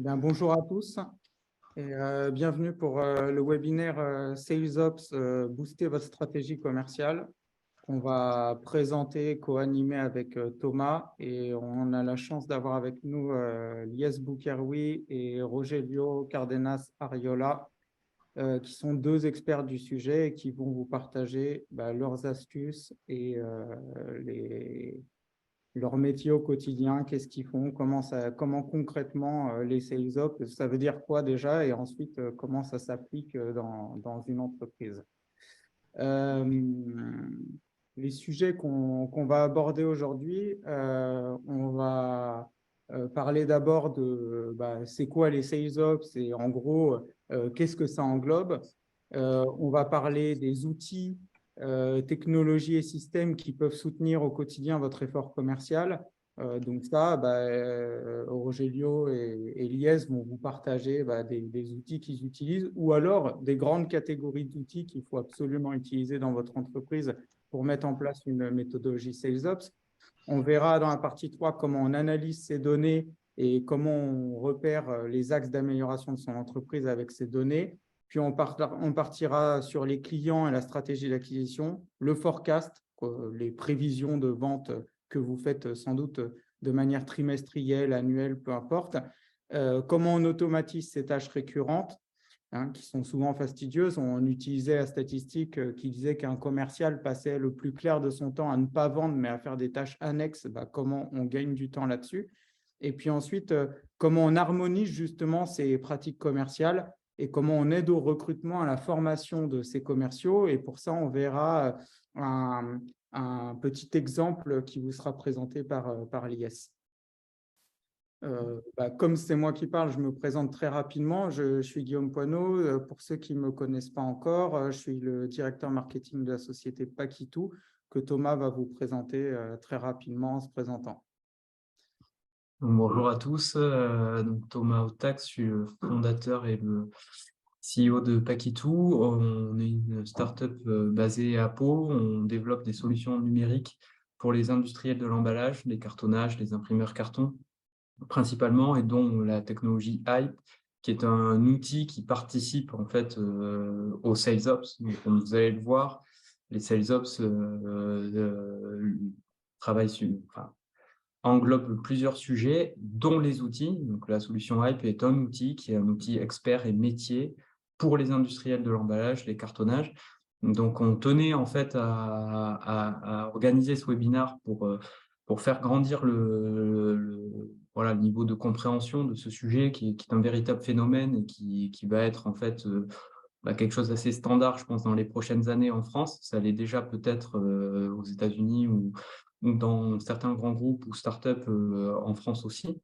Bonjour à tous et bienvenue pour le webinaire SalesOps Booster votre stratégie commerciale qu'on va présenter, co-animer avec Thomas, et on a la chance d'avoir avec nous Lies Boukeroui et Rogelio Cardenas Ariola qui sont deux experts du sujet et qui vont vous partager leurs astuces et leur métier au quotidien, qu'est-ce qu'ils font, comment concrètement les sales ops, ça veut dire quoi déjà, et ensuite comment ça s'applique dans une entreprise. Les sujets qu'on va aborder aujourd'hui, on va parler d'abord de c'est quoi les sales ops et en gros, qu'est-ce que ça englobe. On va parler des outils, technologies et systèmes qui peuvent soutenir au quotidien votre effort commercial. Donc ça, Rogelio et Lies vont vous partager des outils qu'ils utilisent, ou alors des grandes catégories d'outils qu'il faut absolument utiliser dans votre entreprise pour mettre en place une méthodologie SalesOps. On verra dans la partie 3 comment on analyse ces données et comment on repère les axes d'amélioration de son entreprise avec ces données. Puis on partira sur les clients et la stratégie d'acquisition, le forecast, les prévisions de vente que vous faites sans doute de manière trimestrielle, annuelle, peu importe. Comment on automatise ces tâches récurrentes qui sont souvent fastidieuses. On utilisait la statistique qui disait qu'un commercial passait le plus clair de son temps à ne pas vendre, mais à faire des tâches annexes. Comment on gagne du temps là-dessus? Et puis ensuite, comment on harmonise justement ces pratiques commerciales et comment on aide au recrutement, à la formation de ces commerciaux. Et pour ça, on verra un petit exemple qui vous sera présenté par Lies. Comme c'est moi qui parle, je me présente très rapidement. Je suis Guillaume Poineau. Pour ceux qui ne me connaissent pas encore, je suis le directeur marketing de la société Paquitou, que Thomas va vous présenter très rapidement en se présentant. Bonjour à tous, donc Thomas Otax, je suis le fondateur et le CEO de Paquitou. On est une start-up basée à Pau. On développe des solutions numériques pour les industriels de l'emballage, les cartonnages, les imprimeurs carton principalement, et dont la technologie Hype, qui est un outil qui participe en fait aux SalesOps. Donc, comme vous allez le voir, les SalesOps travaillent sur... englobe plusieurs sujets, dont les outils. Donc, la solution Hype est un outil qui est un outil expert et métier pour les industriels de l'emballage, les cartonnages. Donc, on tenait en fait à organiser ce webinaire pour faire grandir le niveau de compréhension de ce sujet qui est un véritable phénomène et qui va être en fait quelque chose d'assez standard, je pense, dans les prochaines années en France. Ça l'est déjà peut-être aux États-Unis ou dans certains grands groupes ou startups en France aussi.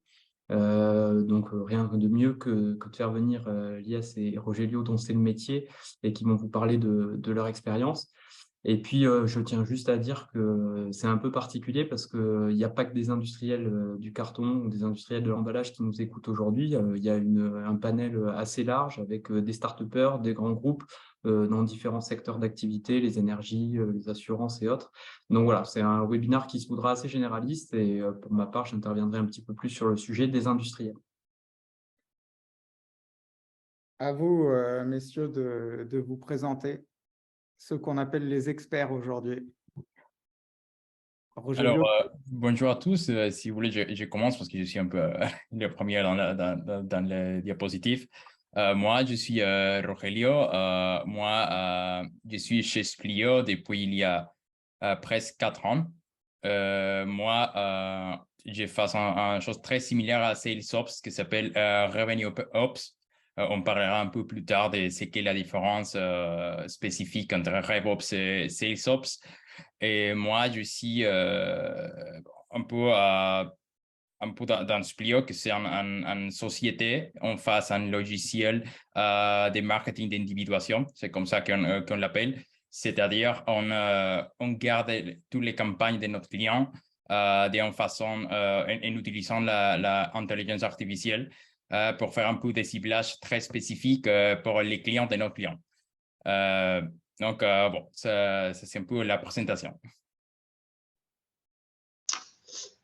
Donc, rien de mieux que de faire venir Lies et Rogelio, dont c'est le métier, et qui vont vous parler de leur expérience. Et puis, je tiens juste à dire que c'est un peu particulier parce qu'il n'y a pas que des industriels du carton ou des industriels de l'emballage qui nous écoutent aujourd'hui. Il y a un panel assez large avec des start-upers, des grands groupes dans différents secteurs d'activité, les énergies, les assurances et autres. Donc voilà, c'est un webinaire qui se voudra assez généraliste et pour ma part, j'interviendrai un petit peu plus sur le sujet des industriels. À vous, messieurs, de vous présenter, ceux qu'on appelle les experts aujourd'hui. Alors, Rogelio. bonjour à tous. Si vous voulez, je commence parce que je suis un peu le premier dans les diapositives. Moi, je suis Rogelio. Je suis chez Splio depuis il y a presque 4 ans. Je fais une chose très similaire à SalesOps qui s'appelle Revenue Ops. On parlera un peu plus tard de ce qu'est la différence spécifique entre RevOps et SalesOps. Et moi, je suis un peu dans Splio, que c'est une société. On fait un logiciel de marketing d'individuation. C'est comme ça qu'on l'appelle. C'est-à-dire, on garde toutes les campagnes de notre client d'une façon, en utilisant l'intelligence artificielle pour faire un peu de ciblage très spécifique pour les clients de nos clients. Donc, bon, ça c'est un peu la présentation.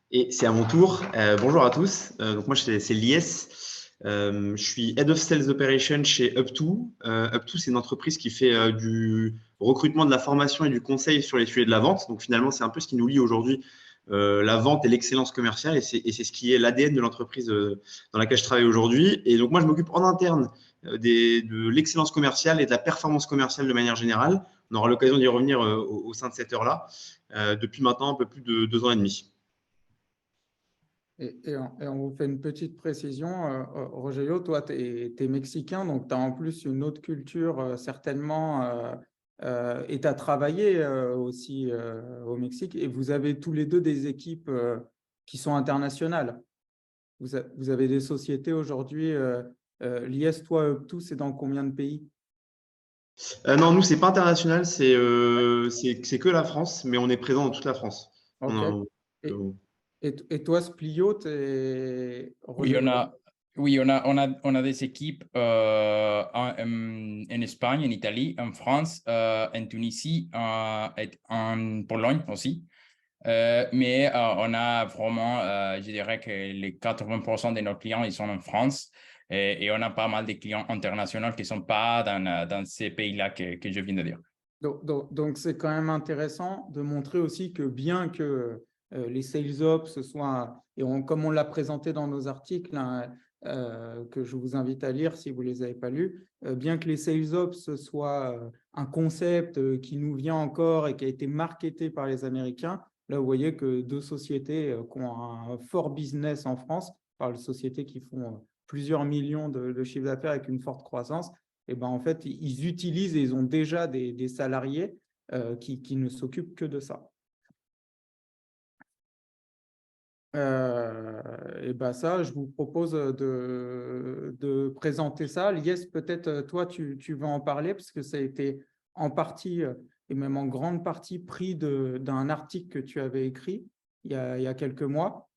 Et c'est à mon tour. Bonjour à tous. Donc moi, c'est Lies. Je suis Head of Sales Operations chez Up2. Up2, c'est une entreprise qui fait du recrutement, de la formation et du conseil sur les sujets de la vente. Donc finalement, c'est un peu ce qui nous lie aujourd'hui, la vente et l'excellence commerciale. Et c'est ce qui est l'ADN de l'entreprise dans laquelle je travaille aujourd'hui. Et donc moi, je m'occupe en interne de l'excellence commerciale et de la performance commerciale de manière générale. On aura l'occasion d'y revenir au sein de cette heure-là, depuis maintenant un peu plus de 2 ans et demi. Et on vous fait une petite précision, Rogelio, toi, tu es mexicain, donc tu as en plus une autre culture certainement, et tu as travaillé aussi au Mexique, et vous avez tous les deux des équipes qui sont internationales. Vous avez des sociétés aujourd'hui, l'IS, toi, Up2, c'est dans combien de pays? Non, nous, c'est pas international, c'est que la France, mais on est présent dans toute la France. OK. Et, Euh, et toi, Splio, tu es… Oui, on a des équipes en Espagne, en Italie, en France, en Tunisie, et en Pologne aussi. Mais on a vraiment, je dirais que les 80% de nos clients, ils sont en France. Et on a pas mal de clients internationaux qui ne sont pas dans ces pays-là que je viens de dire. Donc, c'est quand même intéressant de montrer aussi que bien que les sales ops soient, et comme on l'a présenté dans nos articles, hein, que je vous invite à lire si vous ne les avez pas lus, bien que les sales ops soient un concept qui nous vient encore et qui a été marketé par les Américains, là, vous voyez que deux sociétés qui ont un fort business en France, par les sociétés qui font plusieurs millions de chiffre d'affaires avec une forte croissance, et ben, en fait, ils utilisent et ils ont déjà des salariés qui ne s'occupent que de ça. Et ben ça, je vous propose de présenter ça. Lies, peut-être toi, tu vas en parler parce que ça a été en partie et même en grande partie pris d'un article que tu avais écrit il y a quelques mois.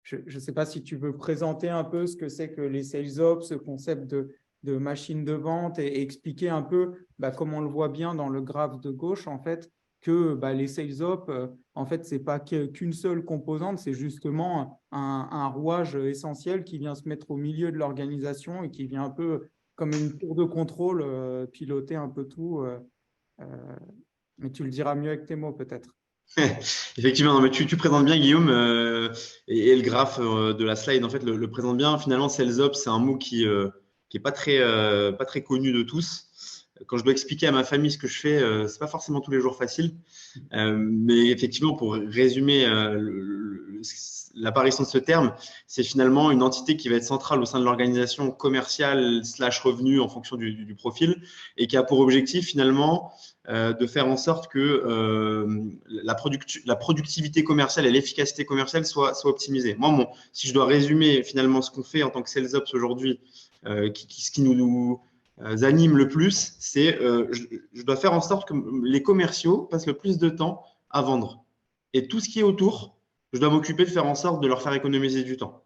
Je ne sais pas si tu veux présenter un peu ce que c'est que les sales ops, ce concept de machine de vente et expliquer un peu, comme on le voit bien dans le graphe de gauche, en fait, que les sales ops, en fait, ce n'est pas qu'une seule composante, c'est justement un rouage essentiel qui vient se mettre au milieu de l'organisation et qui vient un peu comme une tour de contrôle piloter un peu tout. Mais tu le diras mieux avec tes mots peut-être. Effectivement, non, mais tu présentes bien, Guillaume, et le graphe de la slide, en fait, le présente bien. Finalement, Sales Ops, c'est un mot qui est pas très connu de tous. Quand je dois expliquer à ma famille ce que je fais, c'est pas forcément tous les jours facile. Mais effectivement, pour résumer l'apparition de ce terme, c'est finalement une entité qui va être centrale au sein de l'organisation commerciale / revenu en fonction du profil et qui a pour objectif finalement de faire en sorte que la productivité commerciale et l'efficacité commerciale soient optimisées. Moi, si je dois résumer finalement ce qu'on fait en tant que Sales Ops aujourd'hui, ce qui nous anime le plus, c'est je dois faire en sorte que les commerciaux passent le plus de temps à vendre. Et tout ce qui est autour, je dois m'occuper de faire en sorte de leur faire économiser du temps.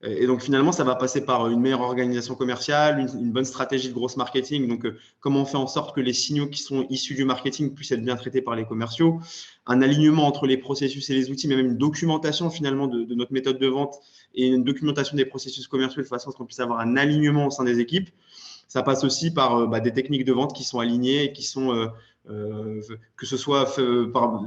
Et donc finalement, ça va passer par une meilleure organisation commerciale, une bonne stratégie de grosse marketing. Donc comment on fait en sorte que les signaux qui sont issus du marketing puissent être bien traités par les commerciaux, un alignement entre les processus et les outils, mais même une documentation finalement de notre méthode de vente et une documentation des processus commerciaux de façon à ce qu'on puisse avoir un alignement au sein des équipes. Ça passe aussi par des techniques de vente qui sont alignées et qui sont, que ce soit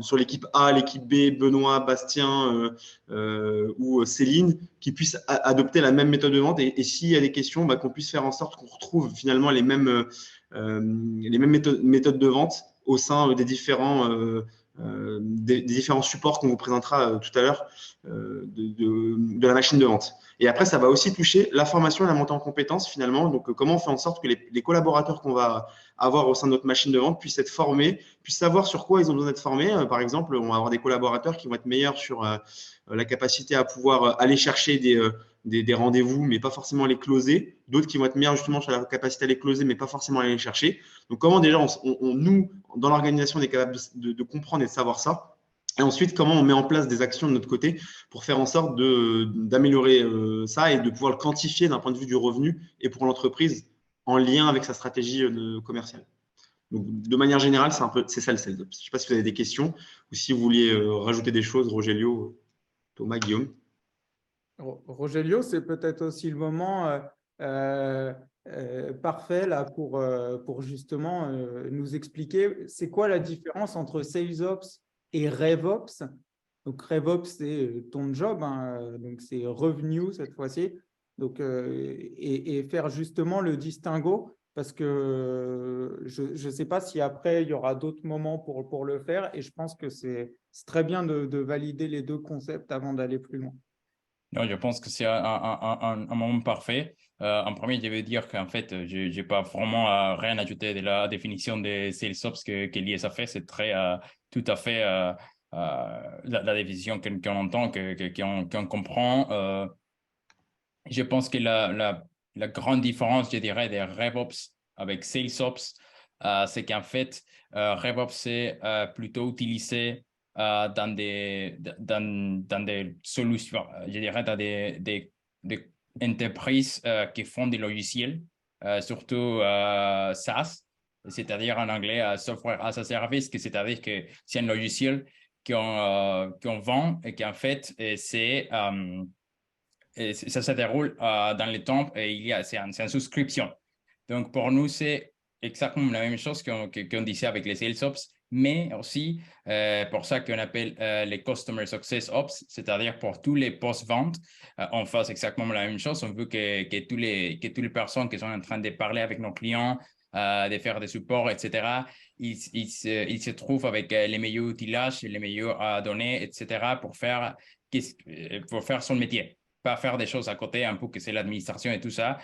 sur l'équipe A, l'équipe B, Benoît, Bastien ou Céline, qui puissent adopter la même méthode de vente. Et s'il y a des questions, qu'on puisse faire en sorte qu'on retrouve finalement les mêmes méthodes de vente au sein des différents supports qu'on vous présentera tout à l'heure de la machine de vente. Et après, ça va aussi toucher la formation et la montée en compétences finalement. Donc, comment on fait en sorte que les collaborateurs qu'on va avoir au sein de notre machine de vente puissent être formés, puissent savoir sur quoi ils ont besoin d'être formés. Par exemple, on va avoir des collaborateurs qui vont être meilleurs sur la capacité à pouvoir aller chercher des rendez-vous, mais pas forcément les closer. D'autres qui vont être meilleurs justement sur la capacité à les closer, mais pas forcément aller les chercher. Donc, comment déjà, nous, dans l'organisation, on est capable de comprendre et de savoir ça. Et ensuite, comment on met en place des actions de notre côté pour faire en sorte d'améliorer ça et de pouvoir le quantifier d'un point de vue du revenu et pour l'entreprise en lien avec sa stratégie commerciale. Donc, de manière générale, c'est ça le sales ops. Je ne sais pas si vous avez des questions ou si vous vouliez rajouter des choses, Rogelio, Thomas, Guillaume. Rogelio, c'est peut-être aussi le moment parfait là, pour justement nous expliquer c'est quoi la différence entre SalesOps et RevOps. Donc, RevOps, c'est ton job, hein, donc c'est revenu cette fois-ci. Donc, et faire justement le distinguo, parce que je ne sais pas si après il y aura d'autres moments pour le faire, et je pense que c'est très bien de valider les deux concepts avant d'aller plus loin. Non, je pense que c'est un moment parfait. En premier, je veux dire qu'en fait, je n'ai pas vraiment rien ajouté de la définition des SalesOps que l'IS a fait. C'est très, tout à fait la définition qu'on entend, qu'on comprend. Je pense que la grande différence, je dirais, des RevOps avec SalesOps, c'est qu'en fait, RevOps, c'est plutôt utilisé dans des solutions, je dirais, dans des entreprises qui font des logiciels, surtout SaaS, c'est-à-dire en anglais, Software as a Service, c'est-à-dire que c'est un logiciel qu'on vend et qu'en fait, et ça se déroule dans le temps et c'est une souscription. Donc, pour nous, c'est exactement la même chose qu'on disait avec les Sales Ops, mais aussi pour ça qu'on appelle les Customer Success Ops, c'est-à-dire pour tous les post-ventes, on fait exactement la même chose. On veut que toutes les personnes qui sont en train de parler avec nos clients, de faire des supports, etc., ils se trouvent avec les meilleurs outillages, les meilleures données, etc., pour faire son métier. Pas faire des choses à côté, un peu que c'est l'administration et tout ça.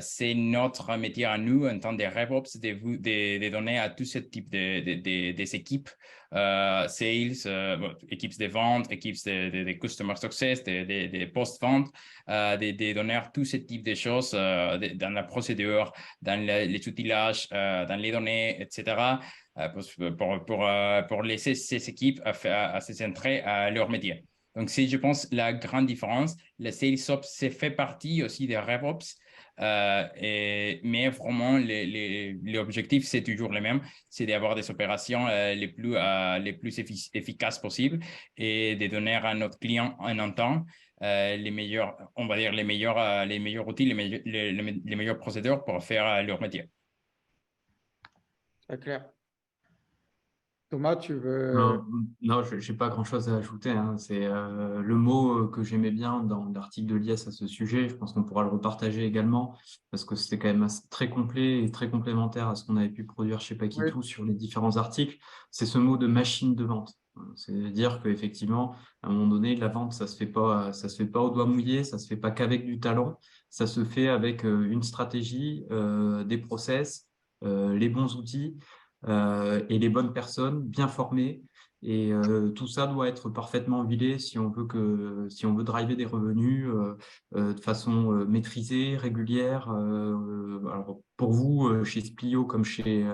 C'est notre métier à nous, en tant que RevOps, de donner à tout ce type des équipes, sales, équipes de vente, équipes de customer success, des post-ventes, de donner tout ce type de choses dans la procédure, dans les outillages, dans les données, etc., pour laisser ces équipes à se centrer à leur métier. Donc, c'est, je pense, la grande différence. Le SalesOps, c'est fait partie aussi des RevOps, mais vraiment, l'objectif, c'est toujours le même, c'est d'avoir des opérations les plus efficaces possibles et de donner à notre client en un temps les meilleurs, on va dire, les meilleurs outils, les meilleurs procédures pour faire leur métier. Très clair. Thomas, tu veux… Non, non, je n'ai pas grand-chose à ajouter, hein. C'est le mot que j'aimais bien dans l'article de l'IS à ce sujet. Je pense qu'on pourra le repartager également parce que c'était quand même très complet et très complémentaire à ce qu'on avait pu produire chez Oui. Paquitou sur les différents articles. C'est ce mot de machine de vente. C'est-à-dire qu'effectivement, à un moment donné, la vente, ça se fait pas au doigt mouillé, ça se fait pas qu'avec du talent, ça se fait avec une stratégie, des process, les bons outils et les bonnes personnes bien formées. Et tout ça doit être parfaitement huilé si on veut driver des revenus de façon maîtrisée, régulière. Alors pour vous, chez Splio comme chez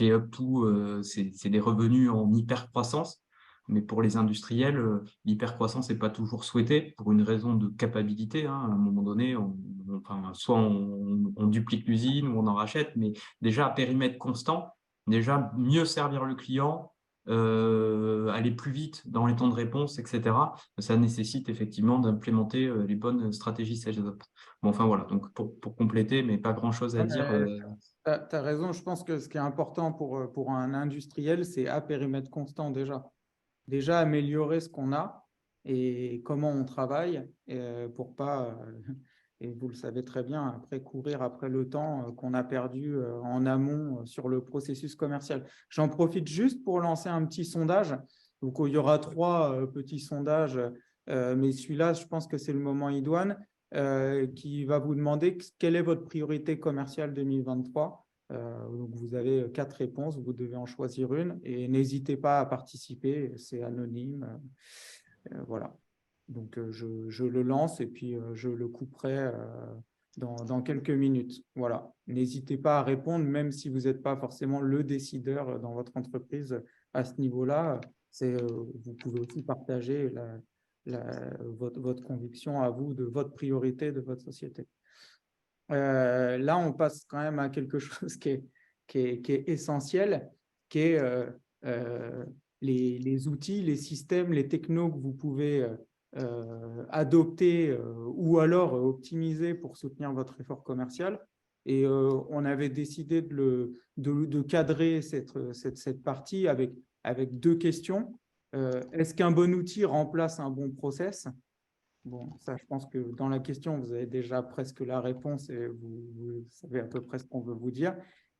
Up2, c'est des revenus en hyper croissance. Mais pour les industriels, l'hypercroissance n'est pas toujours souhaitée pour une raison de capacité, hein. À un moment donné, soit on duplique l'usine ou on en rachète, mais déjà à périmètre constant, déjà mieux servir le client, aller plus vite dans les temps de réponse, etc. Ça nécessite effectivement d'implémenter les bonnes stratégies SalesOps. Bon, enfin voilà, donc pour compléter, mais pas grand-chose à dire. Tu as raison, je pense que ce qui est important pour un industriel, c'est à périmètre constant déjà. Déjà améliorer ce qu'on a et comment on travaille pour pas, et vous le savez très bien, après courir après le temps qu'on a perdu en amont sur le processus commercial. J'en profite juste pour lancer un petit sondage. Donc, il y aura 3 petits sondages, mais celui-là, je pense que c'est le moment idoine, qui va vous demander quelle est votre priorité commerciale 2023. Donc vous avez 4 réponses, vous devez en choisir une et n'hésitez pas à participer, c'est anonyme. Voilà. Donc je le lance et puis je le couperai dans quelques minutes. Voilà. N'hésitez pas à répondre, même si vous n'êtes pas forcément le décideur dans votre entreprise à ce niveau-là. Vous pouvez aussi partager votre conviction à vous de votre priorité de votre société. Là, on passe quand même à quelque chose qui est essentiel, qui est les outils, les systèmes, les technos que vous pouvez adopter ou alors optimiser pour soutenir votre effort commercial. Et on avait décidé de cadrer cette partie avec 2 questions. Est-ce qu'un bon outil remplace un bon process? Bon, ça, je pense que dans la question, vous avez déjà presque la réponse et vous savez à peu près ce qu'on veut vous dire.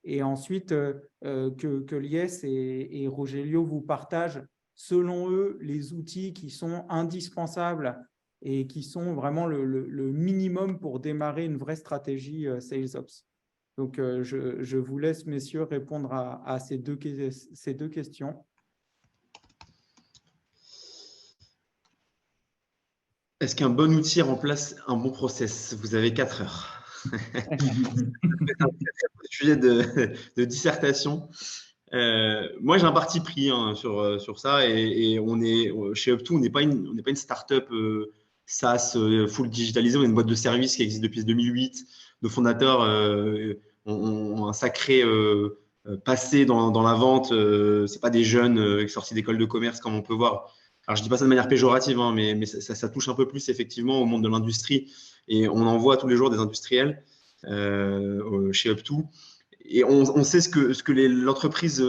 Et ensuite, que Lies et Rogelio vous partagent, selon eux, les outils qui sont indispensables et qui sont vraiment le minimum pour démarrer une vraie stratégie SalesOps. Donc, je vous laisse, messieurs, répondre à ces deux questions. Est-ce qu'un bon outil remplace un bon process? Vous avez 4 heures. C'est un sujet de dissertation. Moi, j'ai un parti pris sur ça et on est chez Up2, on n'est pas une startup SaaS full digitalisée, on est une boîte de services qui existe depuis 2008. Nos fondateurs ont un sacré passé dans la vente. C'est pas des jeunes sortis d'école de commerce comme on peut voir. Alors, je dis pas ça de manière péjorative, hein, mais ça touche un peu plus effectivement au monde de l'industrie et on en voit tous les jours des industriels chez Up2. Et on sait ce que les entreprises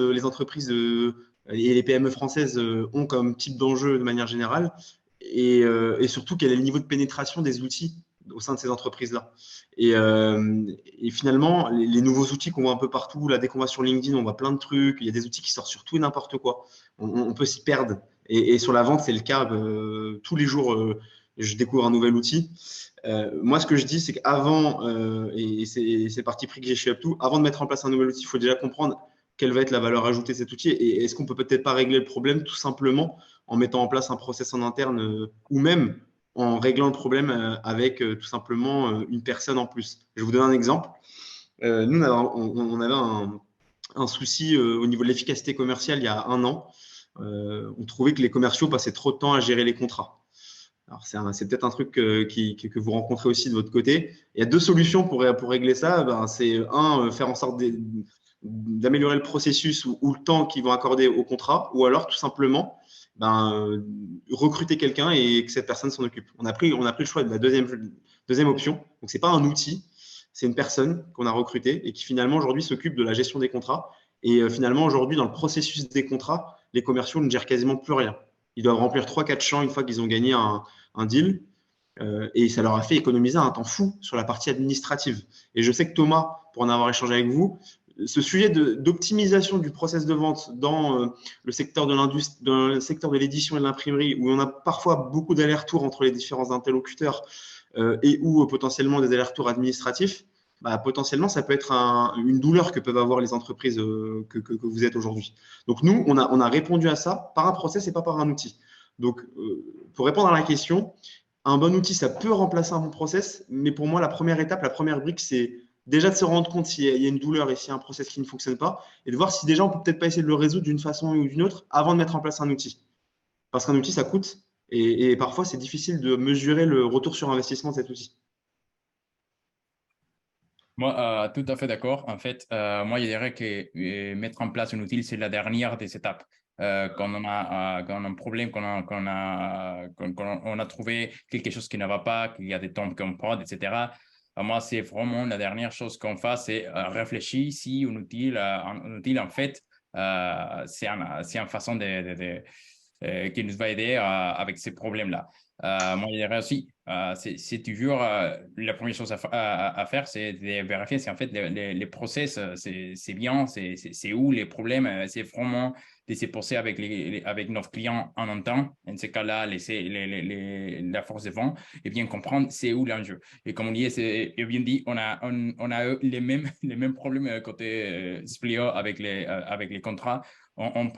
et les PME françaises ont comme type d'enjeu de manière générale, et surtout quel est le niveau de pénétration des outils au sein de ces entreprises-là. Et finalement, les nouveaux outils qu'on voit un peu partout, là, dès qu'on va sur LinkedIn, on voit plein de trucs, il y a des outils qui sortent sur tout et n'importe quoi. On peut s'y perdre. Et sur la vente, c'est le cas. Tous les jours, je découvre un nouvel outil. Moi, ce que je dis, c'est qu'avant, et c'est parti pris que j'ai chez Up2, avant de mettre en place un nouvel outil, il faut déjà comprendre quelle va être la valeur ajoutée de cet outil et est-ce qu'on peut peut-être pas régler le problème tout simplement en mettant en place un process en interne ou même en réglant le problème avec tout simplement une personne en plus. Je vais vous donner un exemple. Nous, on avait un souci au niveau de l'efficacité commerciale il y a 1 an. On trouvait que les commerciaux passaient trop de temps à gérer les contrats. Alors, c'est peut-être un truc que vous rencontrez aussi de votre côté. Il y a 2 solutions pour régler ça. Ben, c'est faire en sorte d'améliorer le processus ou le temps qu'ils vont accorder au contrat, ou alors tout simplement recruter quelqu'un et que cette personne s'en occupe. On a pris le choix de la deuxième option. Donc, c'est pas un outil, c'est une personne qu'on a recrutée et qui finalement aujourd'hui s'occupe de la gestion des contrats. Et finalement, aujourd'hui, dans le processus des contrats, les commerciaux ne gèrent quasiment plus rien. Ils doivent remplir 3-4 champs une fois qu'ils ont gagné un deal et ça leur a fait économiser un temps fou sur la partie administrative. Et je sais que Thomas, pour en avoir échangé avec vous, ce sujet d'optimisation du process de vente dans le secteur de l'industrie, dans le secteur de l'édition et de l'imprimerie, où on a parfois beaucoup d'allers-retours entre les différents interlocuteurs et où potentiellement des allers-retours administratifs, potentiellement, ça peut être une douleur que peuvent avoir les entreprises que vous êtes aujourd'hui. Donc, nous, on a répondu à ça par un process et pas par un outil. Donc, pour répondre à la question, un bon outil, ça peut remplacer un bon process, mais pour moi, la première étape, la première brique, c'est déjà de se rendre compte s'il y a une douleur et s'il y a un process qui ne fonctionne pas, et de voir si déjà on peut peut-être pas essayer de le résoudre d'une façon ou d'une autre avant de mettre en place un outil. Parce qu'un outil, ça coûte, et parfois, c'est difficile de mesurer le retour sur investissement de cet outil. Moi, tout à fait d'accord. En fait, moi, je dirais que mettre en place un outil, c'est la dernière des étapes. Quand on a un problème, quand on a trouvé quelque chose qui ne va pas, qu'il y a des temps qu'on prend, etc. Moi, c'est vraiment la dernière chose qu'on fait, c'est réfléchir si un outil, en fait, c'est une façon qui nous va aider avec ces problèmes-là. Moi, je dirais aussi, c'est toujours la première chose à faire, c'est de vérifier si en fait les process, c'est bien, c'est où les problèmes, c'est vraiment de se poser avec nos clients en un temps, en ce cas-là, laisser la force de vent et bien comprendre c'est où l'enjeu. Et comme on dit, c'est bien dit, on a eu les mêmes problèmes côté Splio avec les contrats. On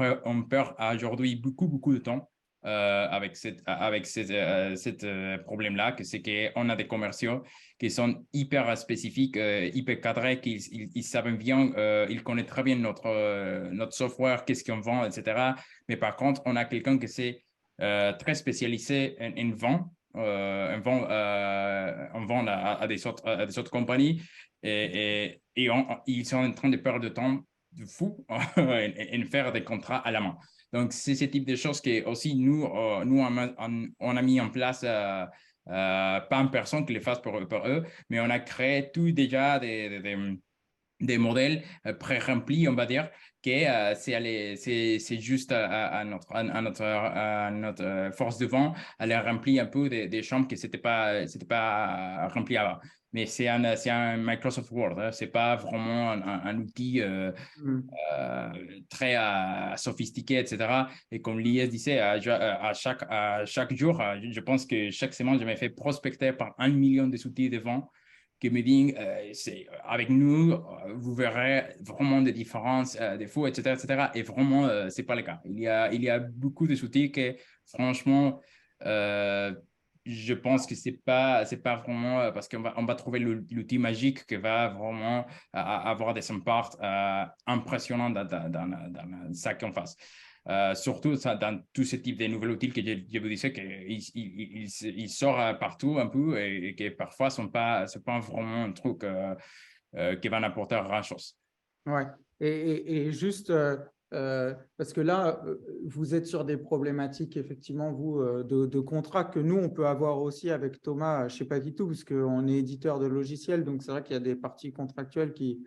perd aujourd'hui beaucoup de temps avec ce problème-là, que c'est qu'on a des commerciaux qui sont hyper spécifiques, hyper cadrés, ils savent bien, ils connaissent très bien notre software, qu'est-ce qu'on vend, etc. Mais par contre, on a quelqu'un qui est très spécialisé en vente. On vend à des autres compagnies et ils sont en train de perdre de temps de fou en faire des contrats à la main. Donc, c'est ce type de choses que aussi nous on a mis en place, pas une personne qui les fasse pour eux, mais on a créé tout déjà des modèles pré-remplis, on va dire, que c'est juste à notre force de vent, elle a rempli un peu des chambres que c'était pas rempli avant. Mais c'est un Microsoft Word, hein, c'est pas vraiment un outil très sophistiqué, etc. Et comme Lies disait, à chaque jour, je pense que chaque semaine, je me fais prospecter par 1 million de outils de vente qui me disent, avec nous, vous verrez vraiment des différences, des défauts, etc., etc. Et vraiment, ce n'est pas le cas. Il y a beaucoup de outils que, franchement, je pense que c'est pas vraiment parce on va trouver l'outil magique qui va vraiment avoir des impacts impressionnants dans ça qu'on fasse. Surtout dans tous ces types de nouveaux outils que je vous disais qu'il sort partout un peu et que parfois ce n'est pas vraiment un truc qui va n'apporter grand-chose. Ouais. Et juste parce que là, vous êtes sur des problématiques, effectivement, vous, de contrats que nous, on peut avoir aussi avec Thomas chez Paquito, parce qu'on est éditeur de logiciels. Donc, c'est vrai qu'il y a des parties contractuelles qui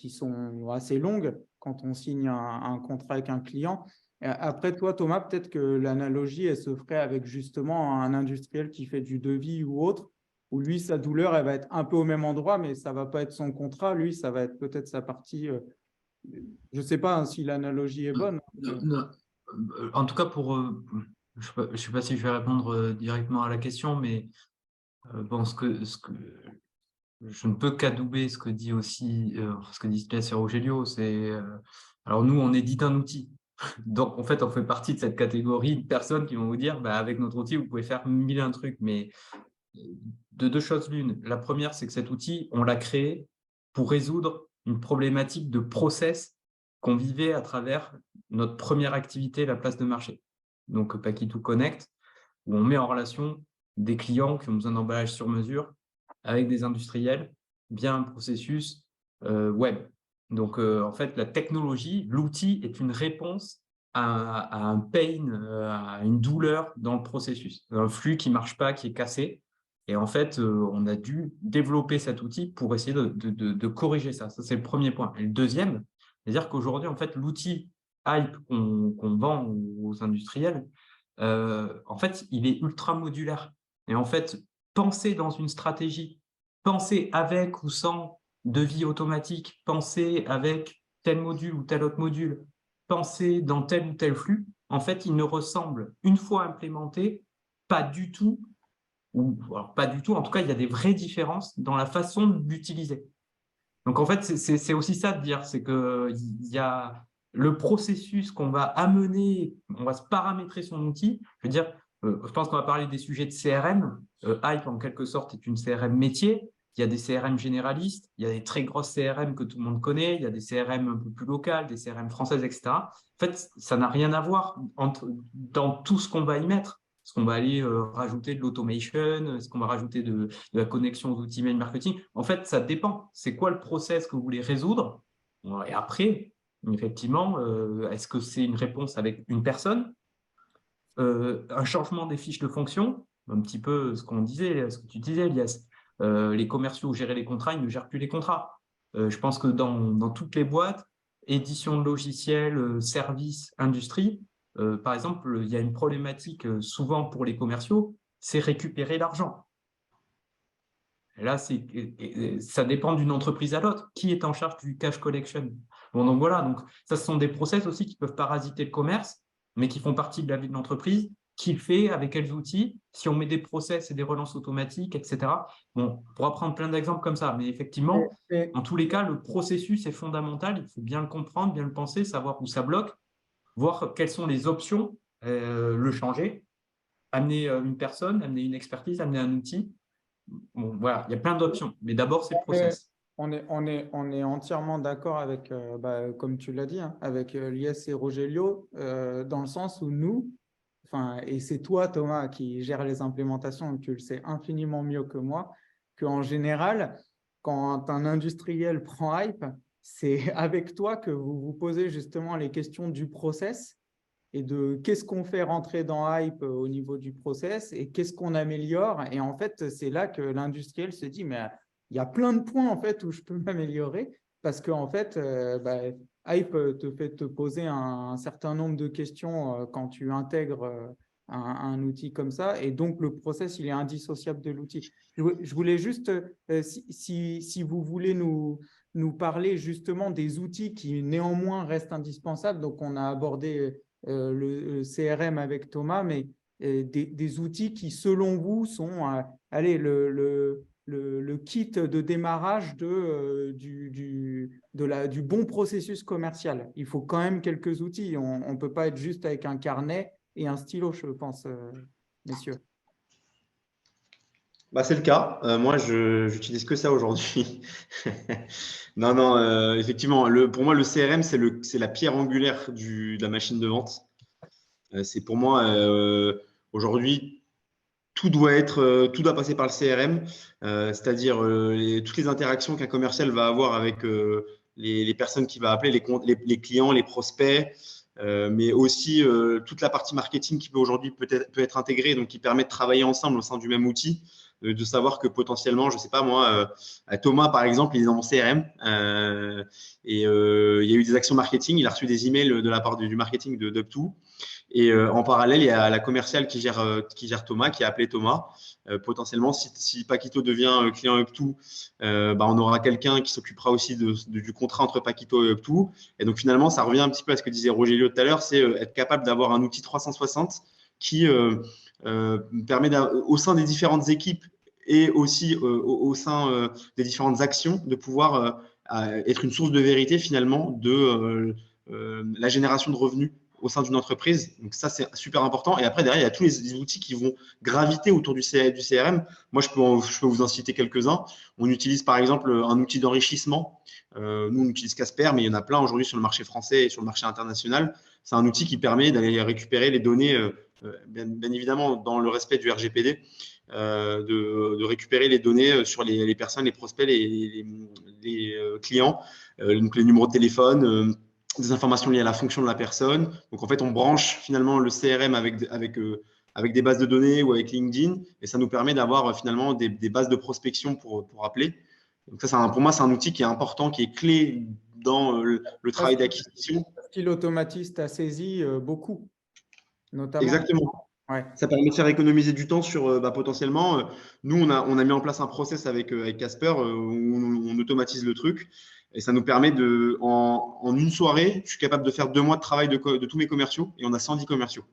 sont assez longues quand on signe un contrat avec un client. Après, toi, Thomas, peut-être que l'analogie, elle se ferait avec justement un industriel qui fait du devis ou autre, où lui, sa douleur, elle va être un peu au même endroit, mais ça ne va pas être son contrat. Lui, ça va être peut-être sa partie. Je ne sais pas hein, si l'analogie est bonne. Non. En tout cas, je ne sais pas si je vais répondre directement à la question, mais bon, je ne peux qu'adouber ce que dit aussi, ce que dit Lies et Rogelio. Alors nous, on édite un outil. Donc, en fait, on fait partie de cette catégorie de personnes qui vont vous dire, bah, avec notre outil, vous pouvez faire 1001 trucs. Mais de deux choses l'une. La première, c'est que cet outil, on l'a créé pour résoudre une problématique de process qu'on vivait à travers notre première activité, la place de marché. Donc, Paquito Connect, où on met en relation des clients qui ont besoin d'emballage sur mesure avec des industriels via un processus web. Donc, en fait, la technologie, l'outil est une réponse à un pain, à une douleur dans le processus, un flux qui ne marche pas, qui est cassé. Et en fait, on a dû développer cet outil pour essayer de corriger ça. Ça, c'est le premier point. Et le deuxième, c'est-à-dire qu'aujourd'hui, en fait, l'outil Hype qu'on vend aux industriels, en fait, il est ultra modulaire. Et en fait, penser dans une stratégie, penser avec ou sans devis automatique, penser avec tel module ou tel autre module, penser dans tel ou tel flux, en fait, il ne ressemble, une fois implémenté, pas du tout, ou alors pas du tout, en tout cas, il y a des vraies différences dans la façon d'utiliser. Donc, en fait, c'est aussi ça de dire, c'est qu'il y a le processus qu'on va amener, on va se paramétrer son outil. Je veux dire, je pense qu'on va parler des sujets de CRM. Hype, en quelque sorte, est une CRM métier. Il y a des CRM généralistes, il y a des très grosses CRM que tout le monde connaît, il y a des CRM un peu plus locales, des CRM françaises, etc. En fait, ça n'a rien à voir dans tout ce qu'on va y mettre. Est-ce qu'on va aller rajouter de l'automation? Est-ce qu'on va rajouter de la connexion aux outils mail marketing? En fait, ça dépend. C'est quoi le process que vous voulez résoudre? Et après, effectivement, est-ce que c'est une réponse avec une personne? Un changement des fiches de fonction? Un petit peu ce qu'on disait, ce que tu disais, Lies. Les commerciaux gérer les contrats, ils ne gèrent plus les contrats. Je pense que dans toutes les boîtes, édition de logiciels, services, industrie, par exemple, il y a une problématique souvent pour les commerciaux, c'est récupérer l'argent. Et là, ça dépend d'une entreprise à l'autre. Qui est en charge du cash collection? Bon, donc voilà, donc ça, ce sont des process aussi qui peuvent parasiter le commerce, mais qui font partie de la vie de l'entreprise. Qui le fait, avec quels outils, si on met des process et des relances automatiques, etc. Bon, on pourra prendre plein d'exemples comme ça, mais effectivement, en tous les cas, le processus est fondamental. Il faut bien le comprendre, bien le penser, savoir où ça bloque, voir quelles sont les options, le changer, amener une personne, amener une expertise, amener un outil. Bon, voilà, il y a plein d'options, mais d'abord, c'est le process. On est entièrement d'accord avec, comme tu l'as dit, hein, avec Lies et Rogelio, dans le sens où nous, et c'est toi, Thomas, qui gère les implémentations, tu le sais infiniment mieux que moi, qu'en général, quand un industriel prend Hype, c'est avec toi que vous vous posez justement les questions du process et de qu'est-ce qu'on fait rentrer dans Hype au niveau du process et qu'est-ce qu'on améliore. Et en fait, c'est là que l'industriel se dit, mais il y a plein de points en fait où je peux m'améliorer parce qu'en fait, Hype te fait te poser un certain nombre de questions quand tu intègres un outil comme ça. Et donc, le process, il est indissociable de l'outil. Je voulais juste, si vous voulez nous parler justement des outils qui néanmoins restent indispensables. Donc, on a abordé le CRM avec Thomas, mais des outils qui, selon vous, sont allez, le kit de démarrage du bon processus commercial. Il faut quand même quelques outils. On ne peut pas être juste avec un carnet et un stylo, je pense, messieurs. Bah, c'est le cas. Moi, j'utilise que ça aujourd'hui. Non, non, effectivement, pour moi, le CRM, c'est la pierre angulaire de la machine de vente. C'est pour moi, aujourd'hui, tout doit passer par le CRM, c'est-à-dire toutes les interactions qu'un commercial va avoir avec les personnes qu'il va appeler, les clients, les prospects, mais aussi toute la partie marketing qui peut être intégrée, donc qui permet de travailler ensemble au sein du même outil, de savoir que potentiellement, je sais pas moi, Thomas par exemple, il est dans mon CRM et il y a eu des actions marketing, il a reçu des emails de la part du marketing de Up2. Et en parallèle, il y a la commerciale qui gère Thomas, qui a appelé Thomas. Potentiellement, si Paquito devient client Up2, on aura quelqu'un qui s'occupera aussi du contrat entre Paquito et Up2. Et donc finalement, ça revient un petit peu à ce que disait Roger Liot tout à l'heure, c'est être capable d'avoir un outil 360 qui permet au sein des différentes équipes et aussi au sein des différentes actions de pouvoir être une source de vérité finalement de la génération de revenus au sein d'une entreprise. Donc ça, c'est super important. Et après, derrière, il y a tous les outils qui vont graviter autour du CRM. Moi, je peux vous en citer quelques-uns. On utilise par exemple un outil d'enrichissement. Nous, on utilise Casper, mais il y en a plein aujourd'hui sur le marché français et sur le marché international. C'est un outil qui permet d'aller récupérer les données, bien évidemment, dans le respect du RGPD, de récupérer les données sur les personnes, les prospects, les clients, donc les numéros de téléphone, des informations liées à la fonction de la personne. Donc, en fait, on branche finalement le CRM avec des bases de données ou avec LinkedIn et ça nous permet d'avoir finalement des bases de prospection pour appeler. Donc, ça, pour moi, c'est un outil qui est important, qui est clé dans le travail d'acquisition. Style automatiste a saisi beaucoup, notamment. Exactement. Ouais. Ça permet de faire économiser du temps sur potentiellement. Nous, on a mis en place un process avec Casper où on automatise le truc. Et ça nous permet en une soirée, je suis capable de faire 2 mois de travail de tous mes commerciaux et on a 110 commerciaux.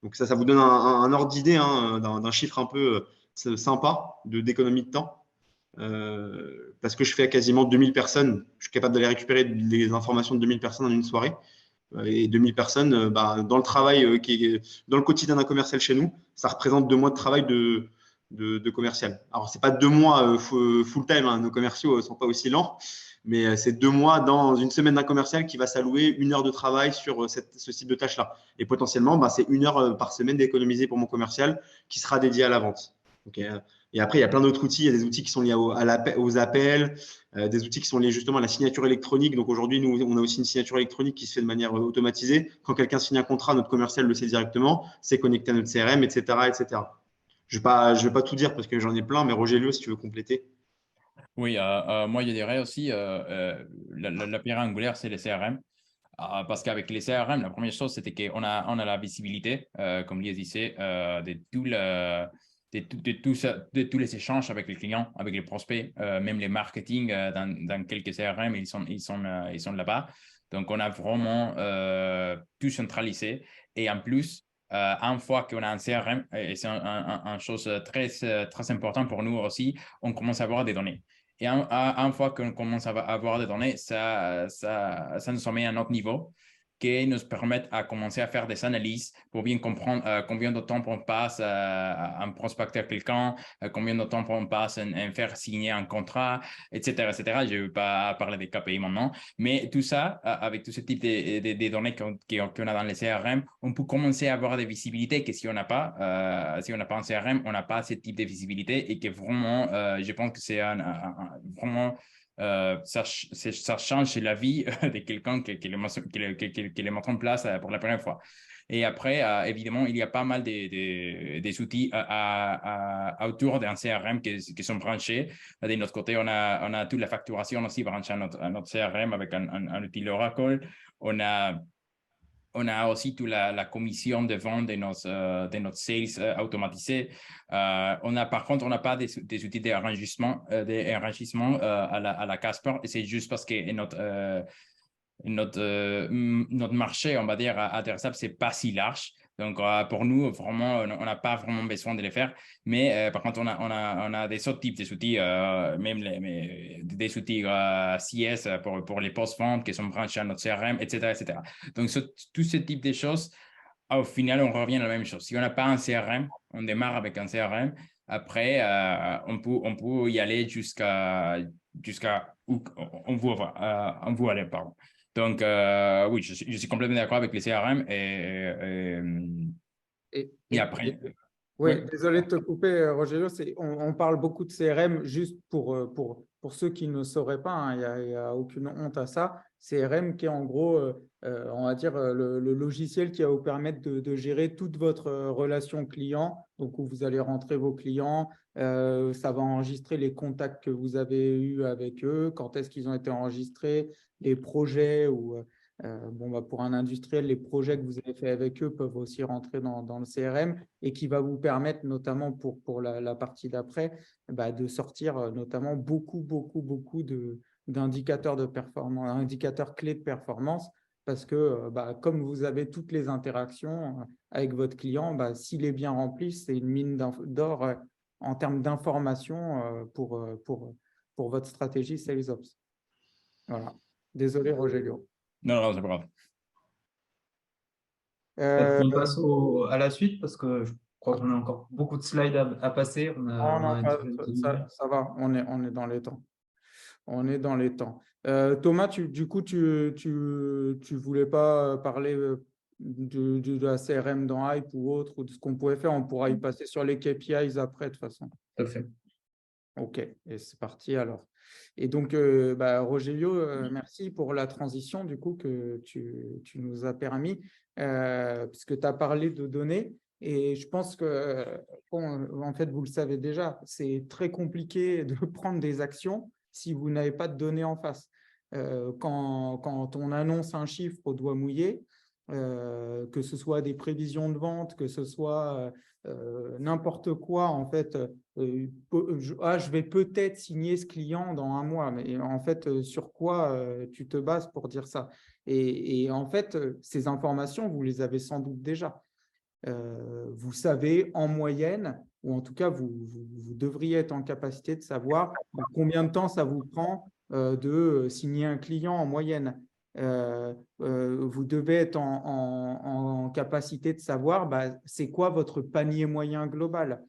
Donc ça vous donne un ordre d'idée d'un chiffre un peu sympa d'économie de temps. Parce que je fais à quasiment 2000 personnes. Je suis capable d'aller récupérer les informations de 2000 personnes en une soirée. Et 2000 personnes, dans le travail qui est dans le quotidien d'un commercial chez nous, ça représente 2 mois de travail de commercial. Alors, c'est pas 2 mois full-time, hein, nos commerciaux ne sont pas aussi lents, mais c'est 2 mois dans une semaine d'un commercial qui va s'allouer 1 heure de travail sur ce type de tâche-là. Et potentiellement, c'est 1 heure par semaine d'économiser pour mon commercial qui sera dédié à la vente. Okay. Et après, il y a plein d'autres outils. Il y a des outils qui sont liés aux appels, des outils qui sont liés justement à la signature électronique. Donc aujourd'hui, nous, on a aussi une signature électronique qui se fait de manière automatisée. Quand quelqu'un signe un contrat, notre commercial le sait directement. C'est connecté à notre CRM, etc., etc. Je ne vais pas tout dire parce que j'en ai plein, mais Roger Liot, si tu veux compléter. Oui, moi, je dirais aussi la pierre angulaire, c'est les CRM. Parce qu'avec les CRM, la première chose, c'était qu'on a la visibilité, comme Lies disait, de tous les échanges avec les clients, avec les prospects, même les marketing dans quelques CRM, ils sont là-bas. Donc, on a vraiment tout centralisé. Et en plus, une fois qu'on a un CRM, et c'est une chose très importante pour nous aussi, on commence à avoir des données. Et une fois qu'on commence à avoir des données, ça nous met à un autre niveau qui nous permettent à commencer à faire des analyses pour bien comprendre combien de temps on passe à prospecter quelqu'un, combien de temps on passe à faire signer un contrat, etc. etc. Je ne vais pas parler des KPI maintenant, mais tout ça, avec tout ce type de données qu'on a dans les CRM, on peut commencer à avoir des visibilités que si on n'a pas un CRM, on n'a pas ce type de visibilité et que vraiment, je pense que c'est vraiment… ça change la vie de quelqu'un qui les met en place pour la première fois. Et après, évidemment, il y a pas mal des outils autour d'un CRM qui sont branchés. De notre côté, on a toute la facturation aussi branchée à notre CRM avec un outil Oracle. On a aussi toute la commission de vente de notre sales automatisé. Par contre, on n'a pas des outils d'enregistrement à la Casper. Et c'est juste parce que notre marché, on va dire, adressable, ce n'est pas si large. Donc, pour nous, vraiment, on n'a pas vraiment besoin de les faire. Mais par contre, on a des autres types d'outils, même des outils CS pour les post-ventes qui sont branchés à notre CRM, etc. etc. Donc, tous ces types de choses, au final, on revient à la même chose. Si on n'a pas un CRM, on démarre avec un CRM. Après, on peut y aller jusqu'à où on veut aller, pardon. Donc, oui, je suis complètement d'accord avec les CRM et après. Oui, Oui. désolé de te couper, Rogelio. On parle beaucoup de CRM juste pour ceux qui ne sauraient pas, hein, il n'y a aucune honte à ça. CRM qui est en gros, on va dire, le logiciel qui va vous permettre de gérer toute votre relation client. Donc, où vous allez rentrer vos clients, ça va enregistrer les contacts que vous avez eus avec eux, quand est-ce qu'ils ont été enregistrés, les projets ou… pour un industriel, les projets que vous avez fait avec eux peuvent aussi rentrer dans le CRM et qui va vous permettre, notamment pour la partie d'après, de sortir notamment beaucoup d'indicateurs de performance, indicateurs clés de performance, parce que comme vous avez toutes les interactions avec votre client, s'il est bien rempli, c'est une mine d'or en termes d'informations pour votre stratégie SalesOps. Voilà. Désolé, Rogelio. Non, c'est pas grave. On passe à la suite parce que je crois qu'on a encore beaucoup de slides à passer. Ça va, on est dans les temps. On est dans les temps. Thomas, du coup, tu voulais pas parler de la CRM dans Hype ou autre, ou de ce qu'on pouvait faire. On pourra y passer sur les KPIs après, de toute façon. Tout à fait. OK, et c'est parti alors. Et donc, Rogelio, merci pour la transition du coup que tu nous as permis, puisque tu as parlé de données. Et je pense que, en fait, vous le savez déjà, c'est très compliqué de prendre des actions si vous n'avez pas de données en face. Quand on annonce un chiffre au doigt mouillé, que ce soit des prévisions de vente, que ce soit n'importe quoi, en fait, je vais peut-être signer ce client dans un mois, mais en fait, sur quoi tu te bases pour dire ça? Et en fait, ces informations, vous les avez sans doute déjà. Vous savez en moyenne, ou en tout cas, vous devriez être en capacité de savoir combien de temps ça vous prend de signer un client en moyenne. Vous devez être en capacité de savoir c'est quoi votre panier moyen global.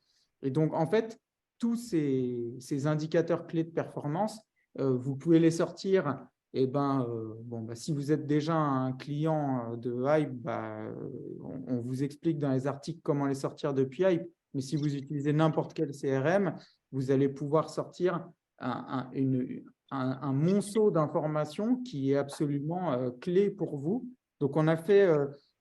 Et donc, en fait, tous ces indicateurs clés de performance, vous pouvez les sortir. Et si vous êtes déjà un client de Hype, on vous explique dans les articles comment les sortir depuis Hype. Mais si vous utilisez n'importe quel CRM, vous allez pouvoir sortir un monceau d'informations qui est absolument clé pour vous. Donc, on a fait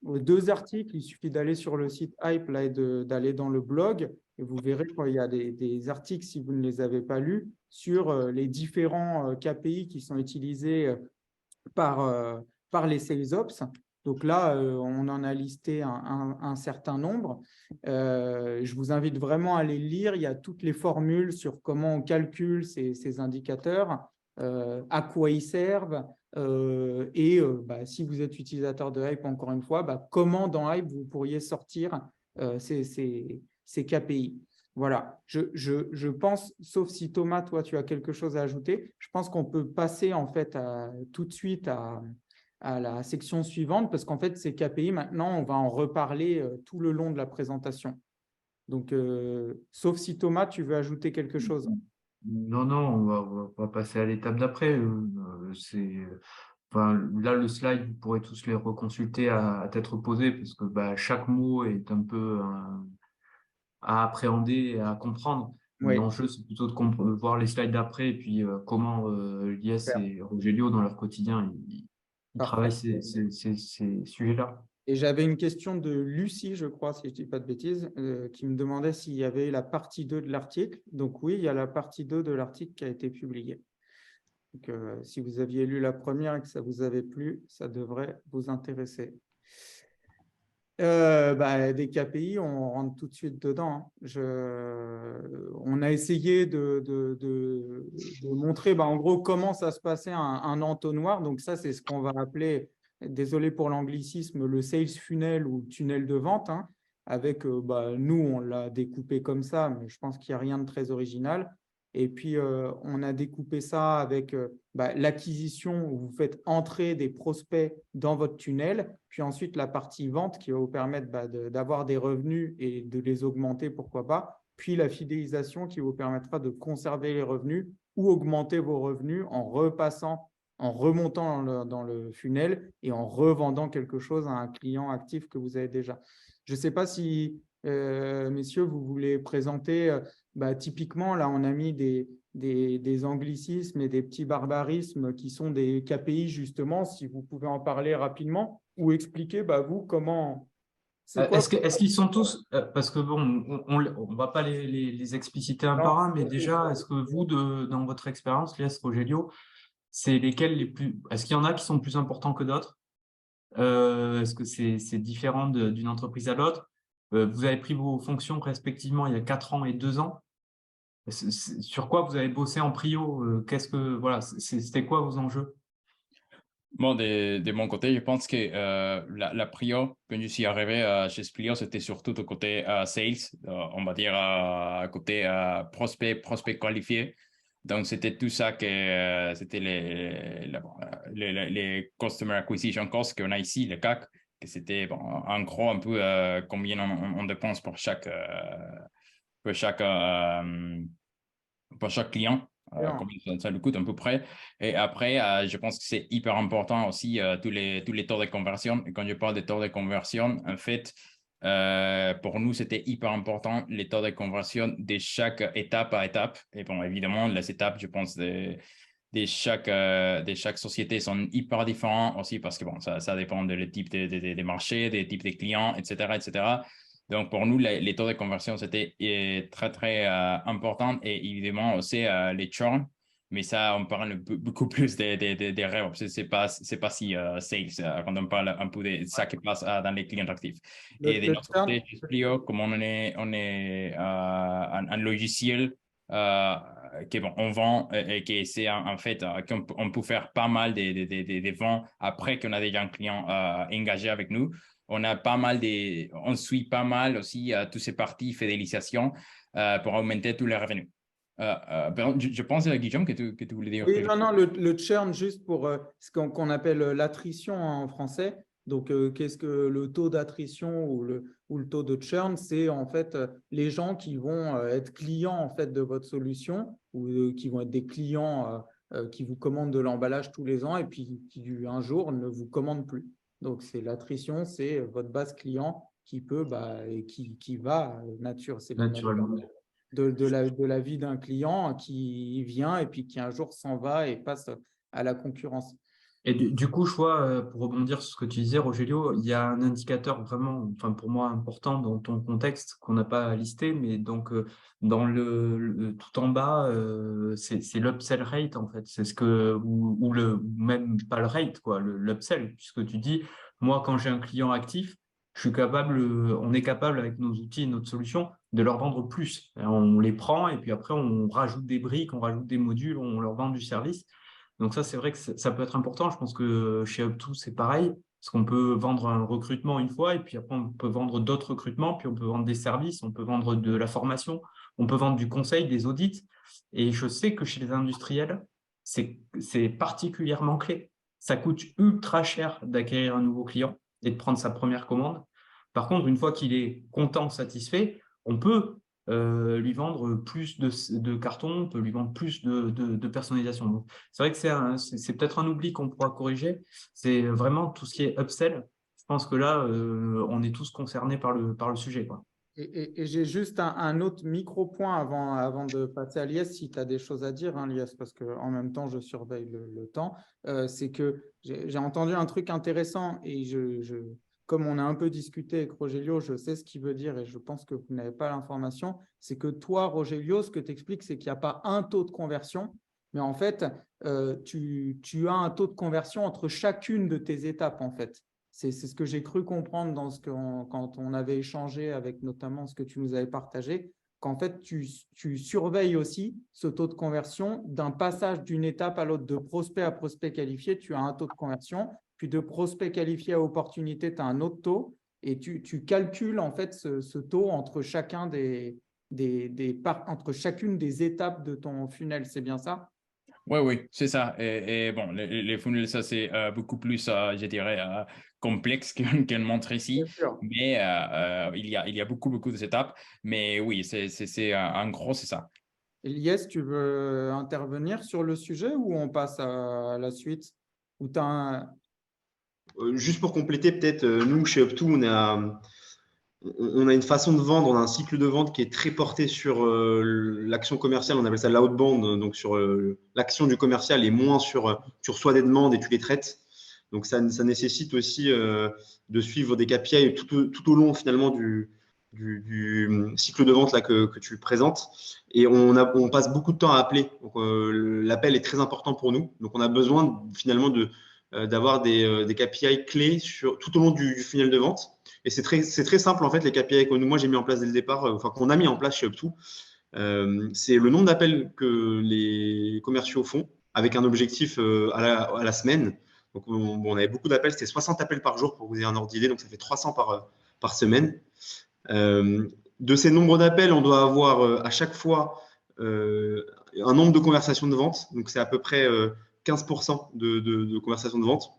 2 articles. Il suffit d'aller sur le site Hype là, et d'aller dans le blog. Et vous verrez qu'il y a des articles, si vous ne les avez pas lus, sur les différents KPI qui sont utilisés par les SalesOps. Donc là, on en a listé un certain nombre. Je vous invite vraiment à les lire. Il y a toutes les formules sur comment on calcule ces indicateurs, à quoi ils servent et si vous êtes utilisateur de Hype, encore une fois, comment dans Hype vous pourriez sortir ces KPI. Voilà, je pense, sauf si Thomas, toi, tu as quelque chose à ajouter, je pense qu'on peut passer en fait tout de suite à la section suivante parce qu'en fait, ces KPI, maintenant, on va en reparler tout le long de la présentation. Donc, sauf si Thomas, tu veux ajouter quelque chose. Non, on va passer à l'étape d'après. Là, le slide, vous pourrez tous les reconsulter à tête reposée parce que chaque mot est un peu à appréhender et à comprendre. Oui. L'enjeu, c'est plutôt de voir les slides d'après et puis comment Lies et Rogelio, dans leur quotidien, ils travaillent ces sujets-là. Et j'avais une question de Lucie, je crois, si je ne dis pas de bêtises, qui me demandait s'il y avait la partie 2 de l'article. Donc oui, il y a la partie 2 de l'article qui a été publiée. Donc, si vous aviez lu la première et que ça vous avait plu, ça devrait vous intéresser. Des KPI, on rentre tout de suite dedans. On a essayé de montrer en gros comment ça se passait un entonnoir. Donc ça, c'est ce qu'on va appeler, désolé pour l'anglicisme, le sales funnel ou tunnel de vente. Avec, nous, on l'a découpé comme ça, mais je pense qu'il n'y a rien de très original. Et puis, on a découpé ça avec l'acquisition où vous faites entrer des prospects dans votre tunnel, puis ensuite la partie vente qui va vous permettre d'avoir des revenus et de les augmenter, pourquoi pas, puis la fidélisation qui vous permettra de conserver les revenus ou augmenter vos revenus en repassant, en remontant dans le funnel et en revendant quelque chose à un client actif que vous avez déjà. Je ne sais pas si, messieurs, vous voulez présenter… typiquement, là, on a mis des anglicismes et des petits barbarismes qui sont des KPI, justement, si vous pouvez en parler rapidement ou expliquer, vous, comment… Est-ce qu'ils sont tous… parce que bon, on ne va pas les expliciter un par un, mais déjà, est-ce que vous, dans votre expérience, Lies, Rogelio, c'est lesquels les plus… Est-ce qu'il y en a qui sont plus importants que d'autres? Est-ce que c'est différent d'une entreprise à l'autre? Vous avez pris vos fonctions respectivement il y a 4 ans et 2 ans. Sur quoi vous avez bossé en prio? Voilà, c'était quoi vos enjeux? Bon, de mon côté, je pense que la prio, quand je suis arrivé chez Splio, c'était surtout au côté sales, on va dire côté prospect qualifié. Donc, c'était tout ça que c'était les Customer Acquisition Costs qu'on a ici, le CAC, que c'était en gros un peu combien on dépense pour chaque client. Combien ça lui coûte à peu près. Et après, je pense que c'est hyper important aussi tous les taux de conversion. Et quand je parle de taux de conversion, en fait, pour nous, c'était hyper important les taux de conversion de chaque étape à étape. Et bon, évidemment, les étapes, je pense, de chaque société sont hyper différents aussi parce que bon, ça dépend de le type des marchés, des types de clients, etc., etc. Donc, pour nous, les taux de conversion, c'était très, très important et évidemment aussi les churn. Mais ça, on parle beaucoup plus des RevOps. C'est pas si sales quand on parle un peu de ça qui passe dans les clients actifs. Et de notre côté, chez Splio, comme on est un logiciel on vend et qui c'est en fait qu'on peut faire pas mal des ventes après qu'on a déjà un client engagé avec nous. On suit pas mal aussi toutes ces parties fidélisation pour augmenter tous les revenus. Je pense, Guillaume, que tu voulais dire. Oui, non, le churn, juste pour ce qu'on appelle l'attrition en français. Donc, qu'est-ce que le taux d'attrition ou le taux de churn? C'est en fait les gens qui vont être clients en fait, de votre solution ou qui vont être des clients qui vous commandent de l'emballage tous les ans et puis qui un jour ne vous commandent plus. Donc, c'est l'attrition, c'est votre base client qui peut et qui va Naturellement. de la vie d'un client qui vient et puis qui un jour s'en va et passe à la concurrence. Et du coup, je vois, pour rebondir sur ce que tu disais, Rogelio, il y a un indicateur vraiment, enfin pour moi, important dans ton contexte qu'on n'a pas listé, mais donc dans tout en bas, c'est l'upsell rate en fait. C'est ce que, ou même pas le rate, quoi, l'upsell, puisque tu dis, moi, quand j'ai un client actif, on est capable avec nos outils et notre solution de leur vendre plus. Et on les prend et puis après, on rajoute des briques, on rajoute des modules, on leur vend du service. Donc ça, c'est vrai que ça peut être important. Je pense que chez Up2, c'est pareil, parce qu'on peut vendre un recrutement une fois, et puis après, on peut vendre d'autres recrutements, puis on peut vendre des services, on peut vendre de la formation, on peut vendre du conseil, des audits. Et je sais que chez les industriels, c'est particulièrement clé. Ça coûte ultra cher d'acquérir un nouveau client et de prendre sa première commande. Par contre, une fois qu'il est content, satisfait, on peut lui vendre plus de cartons, on peut lui vendre plus de personnalisation. Donc, c'est vrai que c'est peut-être un oubli qu'on pourra corriger. C'est vraiment tout ce qui est upsell. Je pense que là, on est tous concernés par le sujet, quoi. Et j'ai juste un autre micro-point avant de passer à Lies, si tu as des choses à dire, Lies, parce qu'en même temps, je surveille le temps. C'est que j'ai entendu un truc intéressant et comme on a un peu discuté avec Rogelio, je sais ce qu'il veut dire et je pense que vous n'avez pas l'information. C'est que toi, Rogelio, ce que tu expliques, c'est qu'il n'y a pas un taux de conversion, mais en fait, tu as un taux de conversion entre chacune de tes étapes, en fait. C'est ce que j'ai cru comprendre quand on avait échangé avec notamment ce que tu nous avais partagé, qu'en fait, tu surveilles aussi ce taux de conversion d'un passage d'une étape à l'autre, de prospect à prospect qualifié, tu as un taux de conversion, puis de prospect qualifié à opportunité, tu as un autre taux, et tu calcules en fait ce taux entre entre chacune des étapes de ton funnel, c'est bien ça? Oui, oui, c'est ça. Et bon, les funnels, ça, c'est beaucoup plus, je dirais, complexe qu'une montre ici. Bien sûr. Mais il y a beaucoup, beaucoup d'étapes. Mais oui, en gros, c'est ça. Elias, tu veux intervenir sur le sujet ou on passe à la suite? Ou tu as Juste pour compléter, peut-être, nous, chez Up2, on a une façon de vendre, on a un cycle de vente qui est très porté sur l'action commerciale, on appelle ça l'outbound, donc sur l'action du commercial et moins sur tu reçois des demandes et tu les traites. Donc ça nécessite aussi de suivre des KPI tout au long finalement du cycle de vente là, que tu présentes. Et on passe beaucoup de temps à appeler. Donc l'appel est très important pour nous. Donc on a besoin finalement d'avoir des KPI clés tout au long du funnel de vente. Et c'est très simple, en fait, les KPI que moi j'ai mis en place dès le départ, enfin qu'on a mis en place chez Up2. C'est le nombre d'appels que les commerciaux font avec un objectif à la semaine. Donc, on avait beaucoup d'appels, c'était 60 appels par jour pour vous ayez un ordre d'idée, donc ça fait 300 par semaine. De ces nombres d'appels, on doit avoir à chaque fois un nombre de conversations de vente. Donc, c'est à peu près 15% de conversations de vente.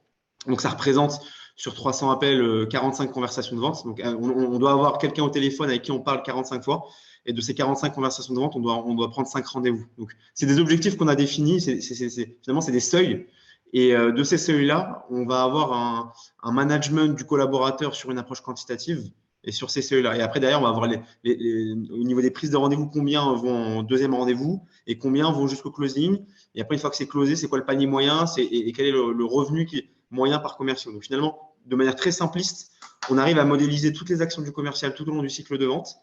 Donc, ça représente sur 300 appels 45 conversations de vente. Donc, on doit avoir quelqu'un au téléphone avec qui on parle 45 fois. Et de ces 45 conversations de vente, on doit prendre 5 rendez-vous. Donc, c'est des objectifs qu'on a définis. Finalement, c'est des seuils. Et de ces seuils-là, on va avoir un management du collaborateur sur une approche quantitative et sur ces seuils-là. Et après, derrière, on va avoir au niveau des prises de rendez-vous, combien vont en deuxième rendez-vous et combien vont jusqu'au closing. Et après, une fois que c'est closé, c'est quoi le panier moyen et quel est le revenu moyen par commercial. Donc finalement, de manière très simpliste, on arrive à modéliser toutes les actions du commercial tout au long du cycle de vente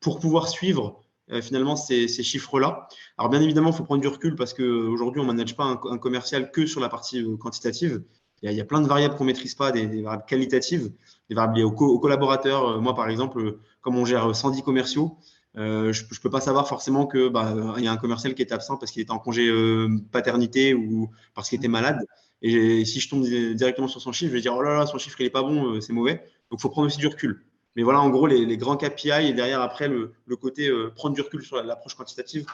pour pouvoir suivre finalement ces chiffres-là. Alors bien évidemment, il faut prendre du recul parce qu'aujourd'hui, on ne manage pas un commercial que sur la partie quantitative. Il y a plein de variables qu'on ne maîtrise pas, des variables qualitatives, des variables liées aux collaborateurs. Moi, par exemple, comme on gère 110 commerciaux, je ne peux pas savoir forcément qu'il y a un commercial qui est absent parce qu'il était en congé paternité ou parce qu'il était malade. Et si je tombe directement sur son chiffre, je vais dire, oh là là, son chiffre, il n'est pas bon, c'est mauvais. Donc, il faut prendre aussi du recul. Mais voilà, en gros, les grands KPI et derrière, après, le côté prendre du recul sur l'approche quantitative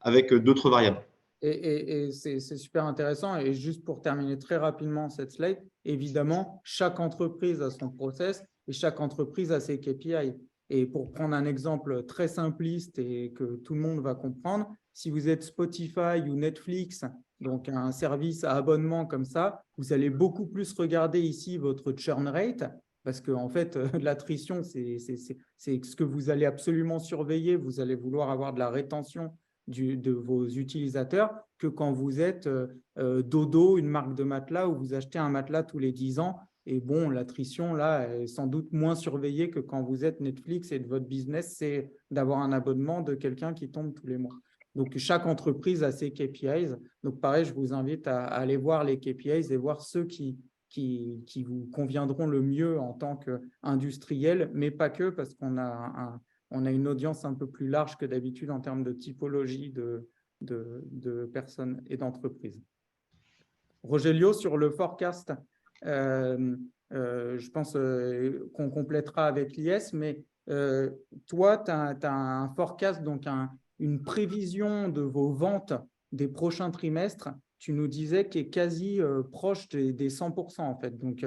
avec d'autres variables. Et c'est super intéressant. Et juste pour terminer très rapidement cette slide, évidemment, chaque entreprise a son process et chaque entreprise a ses KPI. Et pour prendre un exemple très simpliste et que tout le monde va comprendre, si vous êtes Spotify ou Netflix, donc un service à abonnement comme ça, vous allez beaucoup plus regarder ici votre churn rate parce que en fait, l'attrition, c'est ce que vous allez absolument surveiller. Vous allez vouloir avoir de la rétention de vos utilisateurs que quand vous êtes Dodo, une marque de matelas où vous achetez un matelas tous les 10 ans. Et bon, l'attrition, là, est sans doute moins surveillée que quand vous êtes Netflix et de votre business, c'est d'avoir un abonnement de quelqu'un qui tombe tous les mois. Donc, chaque entreprise a ses KPIs. Donc, pareil, je vous invite à aller voir les KPIs et voir ceux qui vous conviendront le mieux en tant qu'industriel, mais pas que, parce qu'on a une audience un peu plus large que d'habitude en termes de typologie de personnes et d'entreprises. Rogelio, sur le forecast, je pense qu'on complétera avec l'IS, mais toi, tu as un forecast, donc une prévision de vos ventes des prochains trimestres, tu nous disais, qui est quasi proche des 100% en fait. Donc,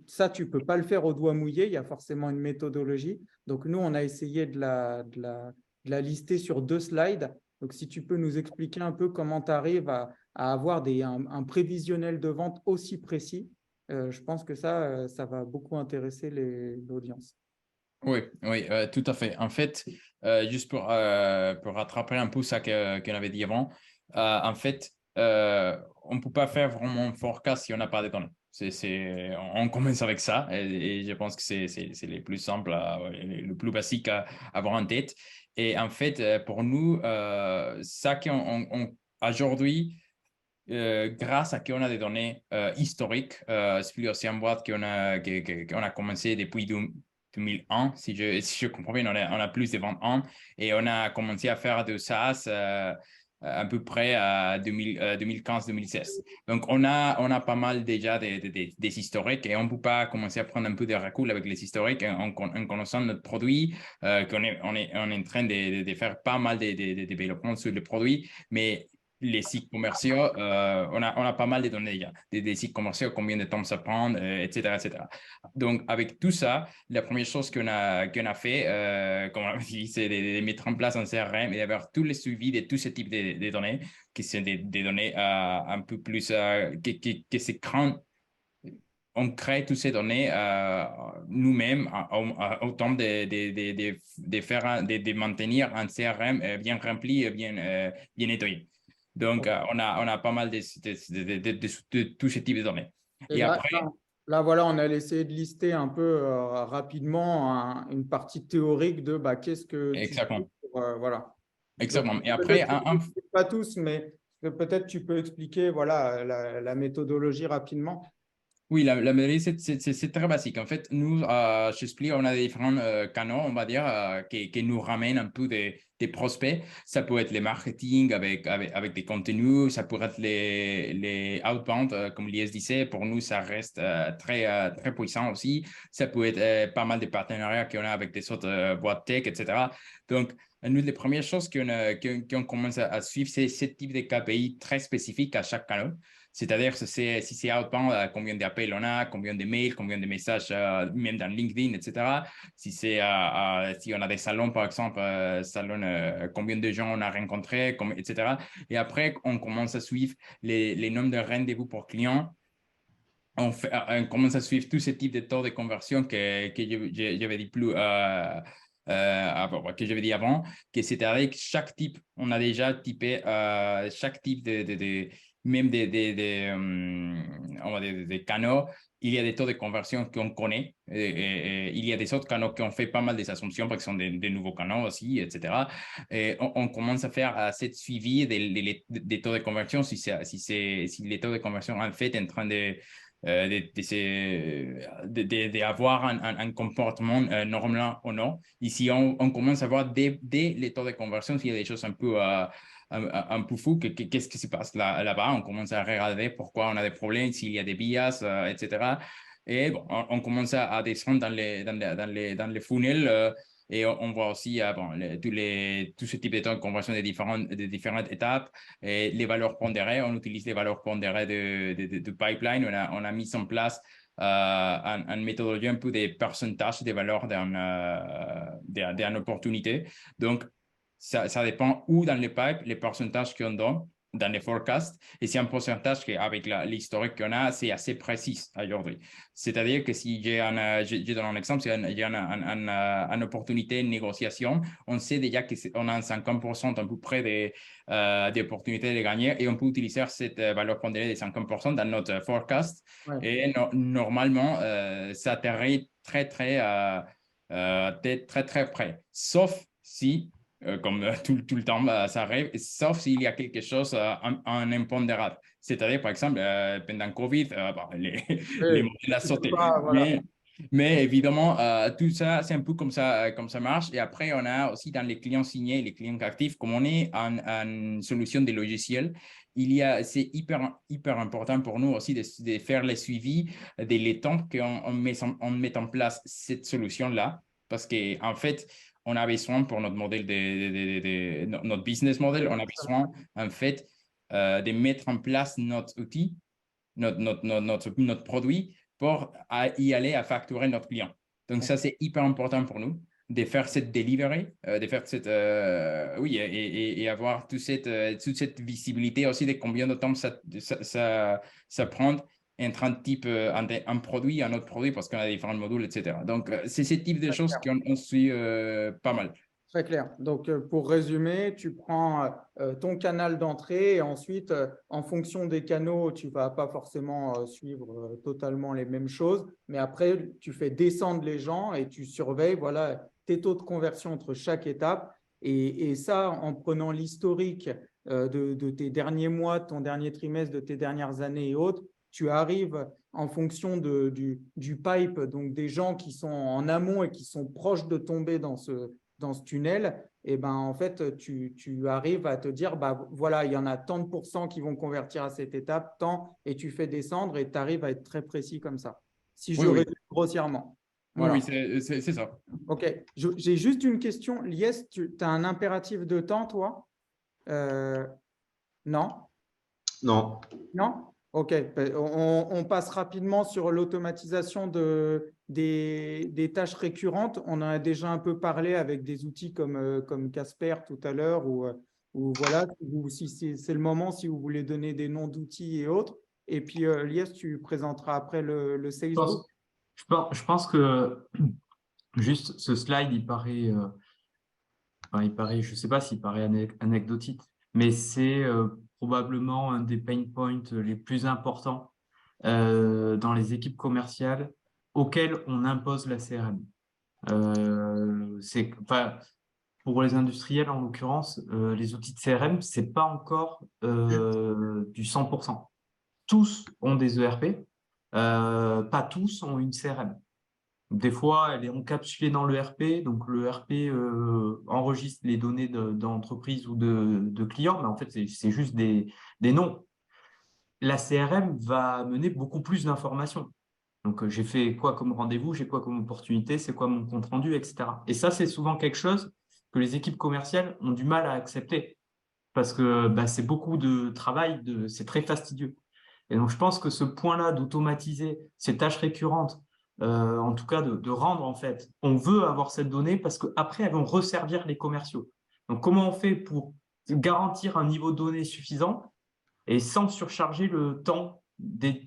ça, tu ne peux pas le faire au doigt mouillé, il y a forcément une méthodologie. Donc, nous, on a essayé de la lister sur 2 slides. Donc, si tu peux nous expliquer un peu comment tu arrives à avoir un prévisionnel de vente aussi précis, je pense que ça va beaucoup intéresser l'audience. Oui, oui, tout à fait. En fait, juste pour rattraper un peu ça qu'on avait dit avant, en fait, on ne peut pas faire vraiment un forecast si on n'a pas de données. On commence avec ça et je pense que c'est le plus simple, le plus basique à avoir en tête. Et en fait, pour nous, ça aujourd'hui, grâce à qu'on a des données historiques, c'est plus aussi en boîte qu'on a commencé depuis 2001, si je comprends bien, on a plus de 20 ans et on a commencé à faire de SaaS à peu près à 2015-2016. Donc, on a pas mal déjà des historiques et on ne peut pas commencer à prendre un peu de recul avec les historiques en connaissant notre produit, on est en train de faire pas mal de développements sur le produit, mais les sites commerciaux, on a pas mal de données déjà, des sites commerciaux, combien de temps ça prend, etc., etc. Donc, avec tout ça, la première chose qu'on a fait, comme on a dit, c'est de mettre en place un CRM et d'avoir tous les suivis de tous ces types de données, qui sont des données un peu plus, que c'est grand. On crée toutes ces données nous-mêmes au temps de maintenir un CRM bien rempli et bien nettoyé. Donc, on a pas mal de tous ces types de données. Et Et là, après, voilà, on a essayé de lister un peu rapidement une partie théorique de qu'est-ce que tu fais exactement. voilà. Donc, Exactement. Et après, peut-être que tu n'expliques pas tous, mais peut-être tu peux expliquer voilà, la méthodologie rapidement. oui, la méthode, c'est très basique. En fait, nous, chez Split, on a des différents canaux, on va dire, qui nous ramènent un peu des prospects. Ça peut être le marketing avec des contenus, ça pourrait être les outbound, comme Lies disait. Pour nous, ça reste très puissant aussi. Ça peut être pas mal de partenariats qu'on a avec des autres boîtes tech, etc. Donc, nous, les premières choses qu'on commence à suivre, c'est ce type de KPI très spécifiques à chaque canal. C'est-à-dire si c'est outbound, combien d'appels on a, combien de mails, combien de messages, même dans LinkedIn, etc. Si on a des salons, par exemple, combien de gens on a rencontrés, etc. Et après, on commence à suivre les nombres de rendez-vous pour clients. On commence à suivre tous ces types de taux de conversion que j'avais dit que j'avais dit avant, que c'est-à-dire que chaque type, on a déjà typé chaque type même on va dire des canaux, il y a des taux de conversion qu'on connaît. Et il y a des autres canaux qui ont fait pas mal des assumptions parce que ce sont des nouveaux canaux aussi, etc. Et on commence à faire cette suivi des taux de conversion si les taux de conversion en fait en train d'avoir un comportement normal ou non. Ici, on commence à voir dès les taux de conversion s'il y a des choses un peu fou, qu'est-ce qui se passe là-bas. On commence à regarder pourquoi on a des problèmes, s'il y a des bias, etc. Et bon, on commence à descendre dans les funnels. Et on voit aussi tous ce type de temps de conversion des différentes étapes. Et les valeurs pondérées, on utilise les valeurs pondérées de pipeline. On a mis en place une méthodologie un peu des pourcentages des valeurs d'une opportunité. Donc, ça dépend où dans les pipes, les pourcentages qu'on donne dans les forecasts. Et c'est un pourcentage qui, avec l'historique qu'on a, c'est assez précis aujourd'hui. C'est-à-dire que si je donne un exemple, si il y a une opportunité de négociation, on sait déjà qu'on a un 50% à peu près d'opportunités de gagner et on peut utiliser cette valeur pondérée de 50% dans notre forecast. Ouais. Et normalement, ça atterrit très près. Sauf si comme tout le temps, ça arrive, sauf s'il y a quelque chose en impondérable. C'est-à-dire, par exemple, pendant Covid, les Oui, modèles ont tu peux sauté. pas, voilà. Mais évidemment, tout ça, c'est un peu comme ça marche. Et après, on a aussi dans les clients signés, les clients actifs, comme on est en solution de logiciels, c'est hyper important pour nous aussi de faire le suivi des temps qu'on met en place cette solution-là. Parce qu'en fait, on a besoin pour notre modèle notre business model, on a besoin en fait de mettre en place notre outil, notre produit pour y aller à facturer notre client. Donc ça, c'est hyper important pour nous de faire cette delivery, de faire oui, et avoir toute cette visibilité aussi de combien de temps ça prend entre un type, un produit, un autre produit, parce qu'on a différents modules, etc. Donc, c'est ce type de choses qu'on suit pas mal. Très clair. Donc, pour résumer, tu prends ton canal d'entrée et ensuite, en fonction des canaux, tu ne vas pas forcément suivre totalement les mêmes choses. Mais après, tu fais descendre les gens et tu surveilles voilà, tes taux de conversion entre chaque étape. Et ça, en prenant l'historique de tes derniers mois, de ton dernier trimestre, de tes dernières années et autres, tu arrives en fonction du pipe, donc des gens qui sont en amont et qui sont proches de tomber dans ce tunnel, et ben, en fait, tu arrives à te dire, bah, voilà, il y en a tant de pourcents qui vont convertir à cette étape, tant, et tu fais descendre et tu arrives à être très précis comme ça. Si je Oui, résume grossièrement. oui, Voilà. oui, c'est ça. OK. J'ai juste une question. Lies, tu as un impératif de temps, toi? Non? Non. Non? OK. On passe rapidement sur l'automatisation des tâches récurrentes. On en a déjà un peu parlé avec des outils comme Casper tout à l'heure ou voilà, si c'est le moment, si vous voulez donner des noms d'outils et autres. Et puis, Lies, tu présenteras après le Je Facebook. je pense que juste ce slide, je ne sais pas s'il paraît anecdotique, mais c'est probablement un des pain points les plus importants dans les équipes commerciales auxquelles on impose la CRM. Pour les industriels, en l'occurrence, les outils de CRM, ce n'est pas encore du 100%. Tous ont des ERP, pas tous ont une CRM. Des fois, elle est encapsulée dans l'ERP, donc l'ERP enregistre les données d'entreprise ou de clients, mais en fait, c'est juste des noms. La CRM va mener beaucoup plus d'informations. Donc, j'ai fait quoi comme rendez-vous, j'ai quoi comme opportunité, c'est quoi mon compte rendu, etc. Et ça, c'est souvent quelque chose que les équipes commerciales ont du mal à accepter parce que c'est beaucoup de travail, c'est très fastidieux. Et donc, je pense que ce point-là d'automatiser ces tâches récurrentes, en tout cas de rendre, en fait, on veut avoir cette donnée parce qu'après, elles vont resservir les commerciaux. Donc, comment on fait pour garantir un niveau de données suffisant et sans surcharger le temps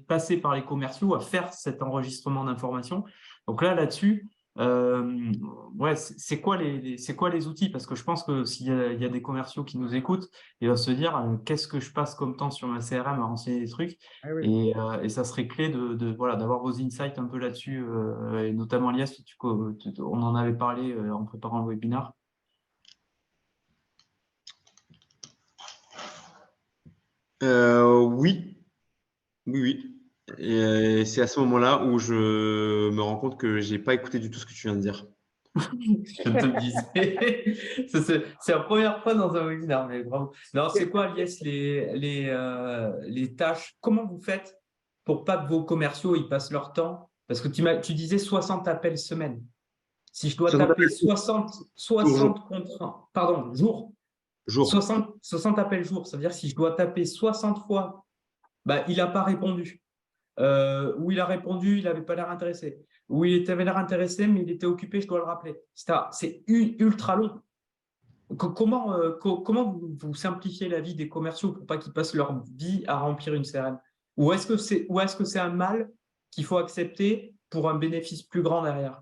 passé par les commerciaux à faire cet enregistrement d'informations? Donc là-dessus, ouais, c'est quoi les outils? Parce que je pense que s'il y a des commerciaux qui nous écoutent, ils vont se dire qu'est-ce que je passe comme temps sur ma CRM à renseigner des trucs, Ah oui. et ça serait clé voilà, d'avoir vos insights un peu là-dessus, et notamment Lias, on en avait parlé en préparant le webinaire. Oui, oui. Et c'est à ce moment-là où je me rends compte que j'ai pas écouté du tout ce que tu viens de dire. Je te le disais. C'est la première fois dans un webinaire, mais bravo. Non, c'est quoi, Lies, les tâches? Comment vous faites pour pas que vos commerciaux ils passent leur temps? Parce que tu disais 60 appels semaine. Si je dois Ça taper s'appelle 60 contrats, pardon, jours, jour. 60 appels jour, ça veut dire que si je dois taper 60 fois, il n'a pas répondu. Où il a répondu, il n'avait pas l'air intéressé. Où il avait l'air intéressé, mais il était occupé, je dois le rappeler. C'est ultra long. Comment vous simplifiez la vie des commerciaux pour pas qu'ils passent leur vie à remplir une CRM? Ou est-ce que c'est un mal qu'il faut accepter pour un bénéfice plus grand derrière?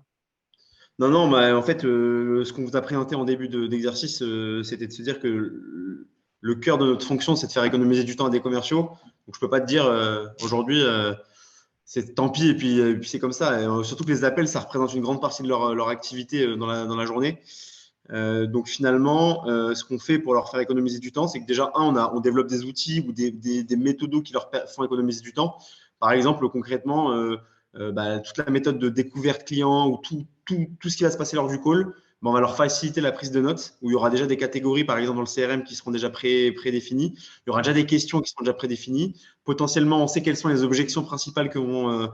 Non, non, en fait, ce qu'on vous a présenté en début d'exercice, c'était de se dire que le cœur de notre fonction, c'est de faire économiser du temps à des commerciaux. Donc, je ne peux pas te dire aujourd'hui, c'est tant pis, et puis c'est comme ça. Et, surtout que les appels, ça représente une grande partie de leur activité dans la journée. Donc, finalement, ce qu'on fait pour leur faire économiser du temps, c'est que déjà, on développe des outils ou des méthodos qui leur font économiser du temps. Par exemple, concrètement, toute la méthode de découverte client ou tout ce qui va se passer lors du call, on va leur faciliter la prise de notes où il y aura déjà des catégories, par exemple, dans le CRM qui seront déjà prédéfinies. Il y aura déjà des questions qui seront déjà prédéfinies. Potentiellement, on sait quelles sont les objections principales que vont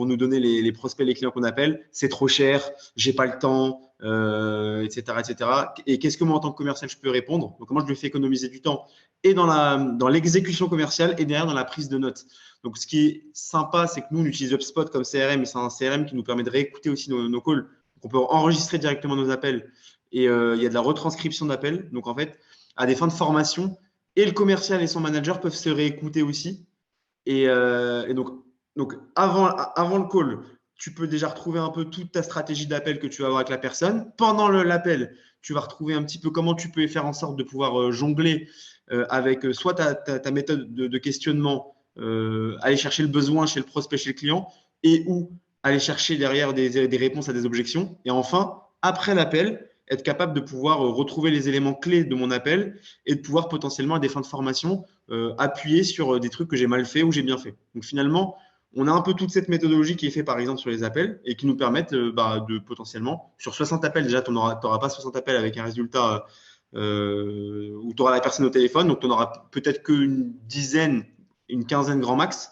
nous donner les prospects, les clients qu'on appelle. C'est trop cher, j'ai pas le temps, etc., etc. Et qu'est-ce que moi, en tant que commercial, je peux répondre? Donc, comment je lui fais économiser du temps et dans l'exécution commerciale et derrière dans la prise de notes. Donc, ce qui est sympa, c'est que nous, on utilise HubSpot comme CRM et c'est un CRM qui nous permet de réécouter aussi nos calls. Donc, on peut enregistrer directement nos appels et il y a de la retranscription d'appels. Donc, en fait, à des fins de formation, et le commercial et son manager peuvent se réécouter aussi. Et donc avant le call, tu peux déjà retrouver un peu toute ta stratégie d'appel que tu vas avoir avec la personne. Pendant l'appel, tu vas retrouver un petit peu comment tu peux faire en sorte de pouvoir jongler avec soit ta méthode de questionnement, aller chercher le besoin chez le prospect, chez le client, et ou aller chercher derrière des réponses à des objections. Et enfin, après l'appel, être capable de pouvoir retrouver les éléments clés de mon appel et de pouvoir potentiellement, à des fins de formation, appuyer sur des trucs que j'ai mal fait ou j'ai bien fait. Donc finalement, on a un peu toute cette méthodologie qui est faite par exemple sur les appels et qui nous permettent de potentiellement, sur 60 appels, déjà, tu n'auras pas 60 appels avec un résultat où tu auras la personne au téléphone, donc tu n'en auras peut-être qu'une dizaine, une quinzaine grand max.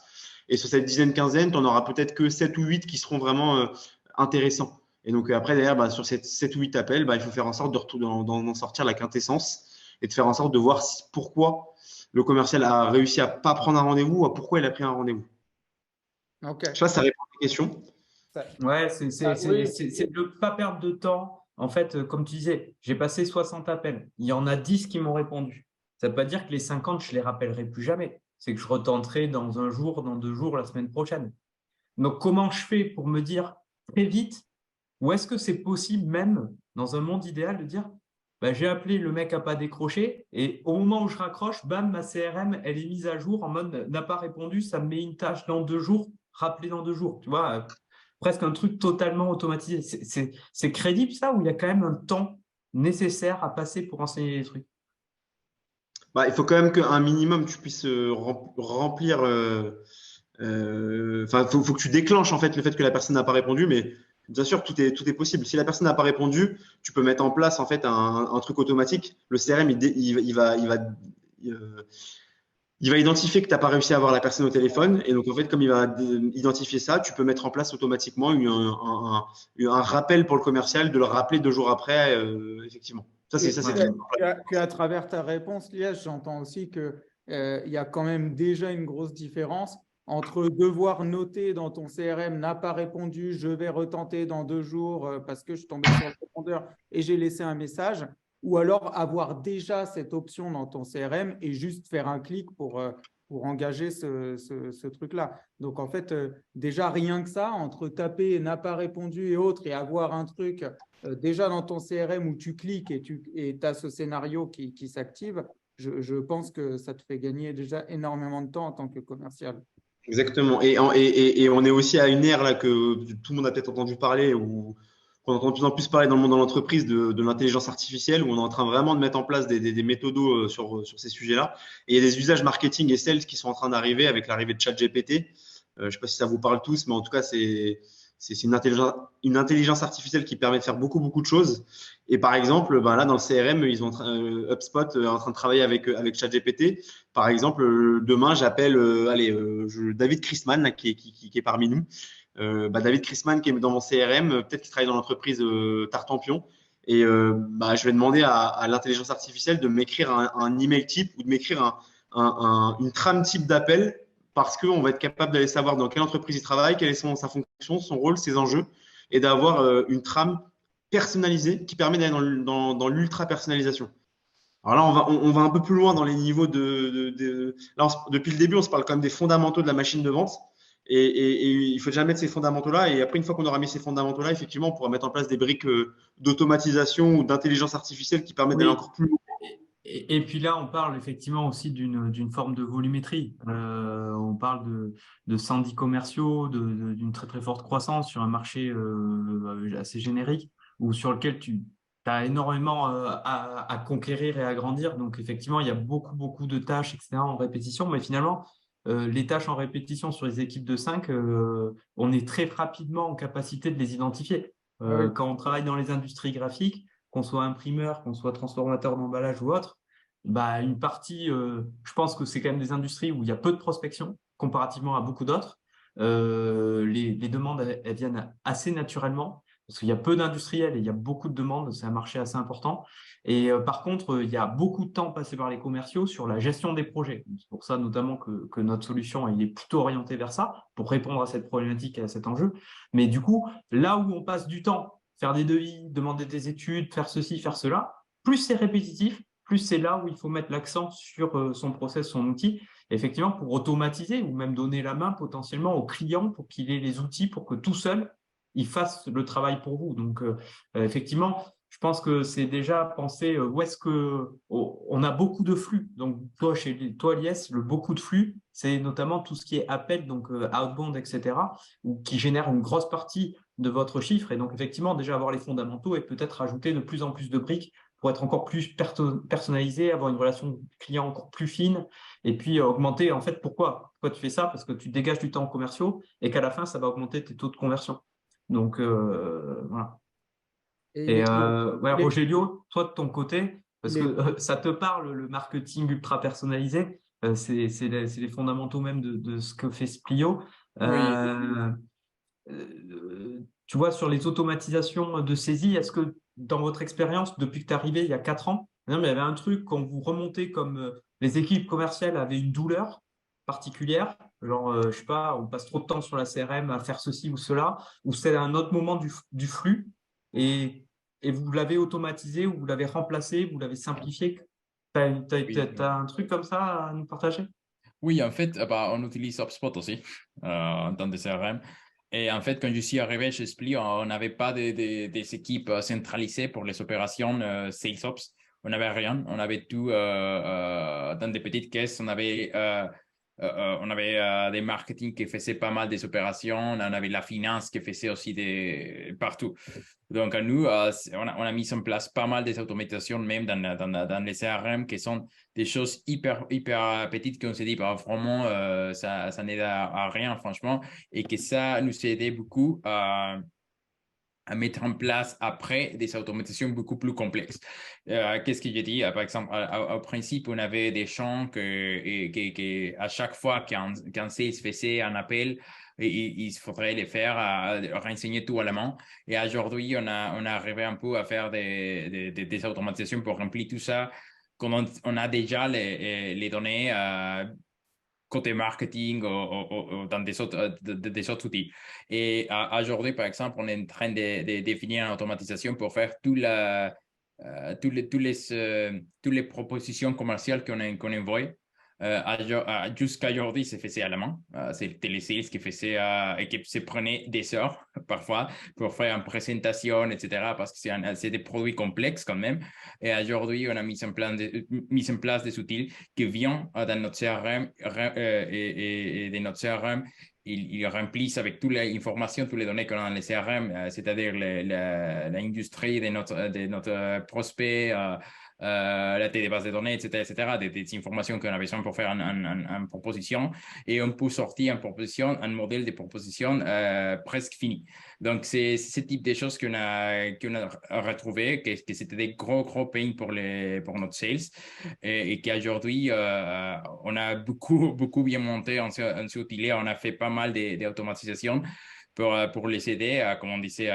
Et sur cette dizaine, quinzaine, tu n'en auras peut-être que 7 ou 8 qui seront vraiment intéressants. Et donc après, derrière, sur ces 7 ou 8 appels, il faut faire en sorte d'en sortir la quintessence et de faire en sorte de voir pourquoi le commercial a réussi à pas prendre un rendez-vous ou pourquoi il a pris un rendez-vous. Ok. Je sais pas si ça répond à ta question. Ouais, c'est Oui. de ne pas perdre de temps. En fait, comme tu disais, j'ai passé 60 appels. Il y en a 10 qui m'ont répondu. Ça ne veut pas dire que les 50, je ne les rappellerai plus jamais. C'est que je retenterai dans un jour, dans 2 jours, la semaine prochaine. Donc, comment je fais pour me dire très vite, ou est-ce que c'est possible même, dans un monde idéal, de dire j'ai appelé, le mec n'a pas décroché, et au moment où je raccroche, bam, ma CRM, elle est mise à jour en mode n'a pas répondu, ça me met une tâche dans 2 jours, rappelez dans 2 jours. Tu vois, presque un truc totalement automatisé. C'est crédible ça, ou il y a quand même un temps nécessaire à passer pour enseigner les trucs? Il faut quand même qu'un minimum tu puisses remplir. Faut que tu déclenches en fait le fait que la personne n'a pas répondu, mais bien sûr tout est possible. Si la personne n'a pas répondu, tu peux mettre en place en fait un truc automatique. Le CRM il va identifier que tu n'as pas réussi à avoir la personne au téléphone, et donc en fait comme il va identifier ça, tu peux mettre en place automatiquement un rappel pour le commercial de le rappeler 2 jours après, effectivement. Ça c'est Puis à travers ta réponse, Liège, j'entends aussi que il y a quand même déjà une grosse différence entre devoir noter dans ton CRM n'a pas répondu, je vais retenter dans 2 jours parce que je suis tombé sur le répondeur et j'ai laissé un message, ou alors avoir déjà cette option dans ton CRM et juste faire un clic pour engager ce truc-là. Donc en fait, déjà rien que ça, entre taper n'a pas répondu et autres, et avoir un truc déjà dans ton CRM où tu cliques et tu as ce scénario qui s'active, je pense que ça te fait gagner déjà énormément de temps en tant que commercial. Exactement. Et on est aussi à une ère là que tout le monde a peut-être entendu parler, ou qu'on entend de plus en plus parler dans le monde de l'entreprise, de l'intelligence artificielle, où on est en train vraiment de mettre en place des méthodos sur ces sujets-là. Et il y a des usages marketing et sales qui sont en train d'arriver avec l'arrivée de ChatGPT. Je ne sais pas si ça vous parle tous, mais en tout cas, c'est une intelligence artificielle qui permet de faire beaucoup, beaucoup de choses. Et par exemple, là, dans le CRM, HubSpot est en train de travailler avec ChatGPT. Par exemple, demain, j'appelle David Chrisman, là, qui est parmi nous. David Chrisman, qui est dans mon CRM, peut-être qu'il travaille dans l'entreprise Tartampion. Et je vais demander à l'intelligence artificielle de m'écrire un email type ou de m'écrire une trame type d'appel, parce qu'on va être capable d'aller savoir dans quelle entreprise il travaille, quelle est sa fonction, son rôle, ses enjeux, et d'avoir une trame personnalisée qui permet d'aller dans l'ultra personnalisation. Alors là, on va un peu plus loin dans les niveaux là, depuis le début, on se parle quand même des fondamentaux de la machine de vente. Et il faut déjà mettre ces fondamentaux-là. Et après, une fois qu'on aura mis ces fondamentaux-là, effectivement, on pourra mettre en place des briques d'automatisation ou d'intelligence artificielle qui permettent d'aller encore plus loin. Et puis là, on parle effectivement aussi d'une forme de volumétrie. On parle de 110 commerciaux, d'une très très forte croissance sur un marché assez générique, ou sur lequel tu as énormément à conquérir et à grandir. Donc effectivement, il y a beaucoup de tâches, etc., en répétition. Mais finalement, les tâches en répétition sur les équipes de 5, on est très rapidement en capacité de les identifier. Oui. Quand on travaille dans les industries graphiques, qu'on soit imprimeur, qu'on soit transformateur d'emballage ou autre, une partie, je pense que c'est quand même des industries où il y a peu de prospection comparativement à beaucoup d'autres. Les demandes, elles viennent assez naturellement parce qu'il y a peu d'industriels et il y a beaucoup de demandes. C'est un marché assez important. Et par contre, il y a beaucoup de temps passé par les commerciaux sur la gestion des projets. C'est pour ça notamment que notre solution est plutôt orientée vers ça, pour répondre à cette problématique et à cet enjeu. Mais du coup, là où on passe du temps, faire des devis, demander des études, faire ceci, faire cela, plus c'est répétitif, plus c'est là où il faut mettre l'accent sur son process, son outil, effectivement pour automatiser ou même donner la main potentiellement au client pour qu'il ait les outils pour que tout seul, il fasse le travail pour vous. Donc, effectivement, je pense que c'est déjà penser où est-ce que on a beaucoup de flux. Donc, toi, Lies, le beaucoup de flux, c'est notamment tout ce qui est appel, donc outbound, etc., qui génère une grosse partie de votre chiffre. Et donc, effectivement, déjà avoir les fondamentaux et peut-être rajouter de plus en plus de briques pour être encore plus personnalisé, avoir une relation client encore plus fine et puis augmenter. En fait, pourquoi tu fais ça? Parce que tu dégages du temps aux commerciaux et qu'à la fin, ça va augmenter tes taux de conversion. Donc, voilà. Et Et ouais, les- Rogelio, toi de ton côté, parce que les- ça te parle, le marketing ultra personnalisé, c'est les fondamentaux même de ce que fait Splio. Oui, Tu vois, sur les automatisations de saisie, est-ce que dans votre expérience, depuis que tu es arrivé il y a 4 ans, il y avait un truc quand vous remontez comme les équipes commerciales avaient une douleur particulière, genre, je sais pas, on passe trop de temps sur la CRM à faire ceci ou cela, ou c'est un autre moment du flux, et, et vous l'avez automatisé, ou vous l'avez remplacé, vous l'avez simplifié. oui. T'as un truc comme ça à nous partager? Oui, en fait, bah, on utilise HubSpot aussi dans des CRM. Et en fait, quand je suis arrivé chez Spli, on n'avait pas des équipes centralisées pour les opérations SalesOps. On n'avait rien. On avait tout dans des petites caisses. On avait des marketing qui faisaient pas mal des opérations. On avait la finance qui faisait aussi partout. Donc, nous, on a mis en place pas mal des automatisations, même dans les CRM, qui sont des choses hyper petites qu'on s'est dit, bah, vraiment, ça n'aide à rien, franchement, et que ça nous a aidé beaucoup à mettre en place après des automatisations beaucoup plus complexes. Qu'est-ce que j'ai dit? Par exemple, au principe, on avait des champs que à chaque fois qu'un sales faisait un appel, il faudrait les faire, renseigner tout à la main. Et aujourd'hui, on a arrivé un peu à faire des automatisations pour remplir tout ça. Quand on a déjà les données côté marketing ou dans des autres outils. Et aujourd'hui, par exemple, on est en train de définir une automatisation pour faire toutes les propositions commerciales qu'on envoie. Jusqu'à aujourd'hui, c'est fait à la main. C'était les sales qui faisaient et qui se prenaient des heures parfois pour faire une présentation, etc. Parce que c'est des produits complexes quand même. Et aujourd'hui, on a mis en place des outils qui viennent dans notre CRM et de notre CRM. Ils remplissent avec toutes les informations, toutes les données qu'on a dans les CRM, c'est-à-dire l'industrie de notre prospect, la des bases de données, etc., des informations qu'on a besoin pour faire une proposition. Et on peut sortir une proposition, un modèle de proposition presque fini. Donc, c'est ce type de choses qu'on a retrouvé, que c'était des gros pains pour notre sales et qu'aujourd'hui, on a beaucoup bien monté en ce outil. On a fait pas mal d'automatisation pour les aider, comme on disait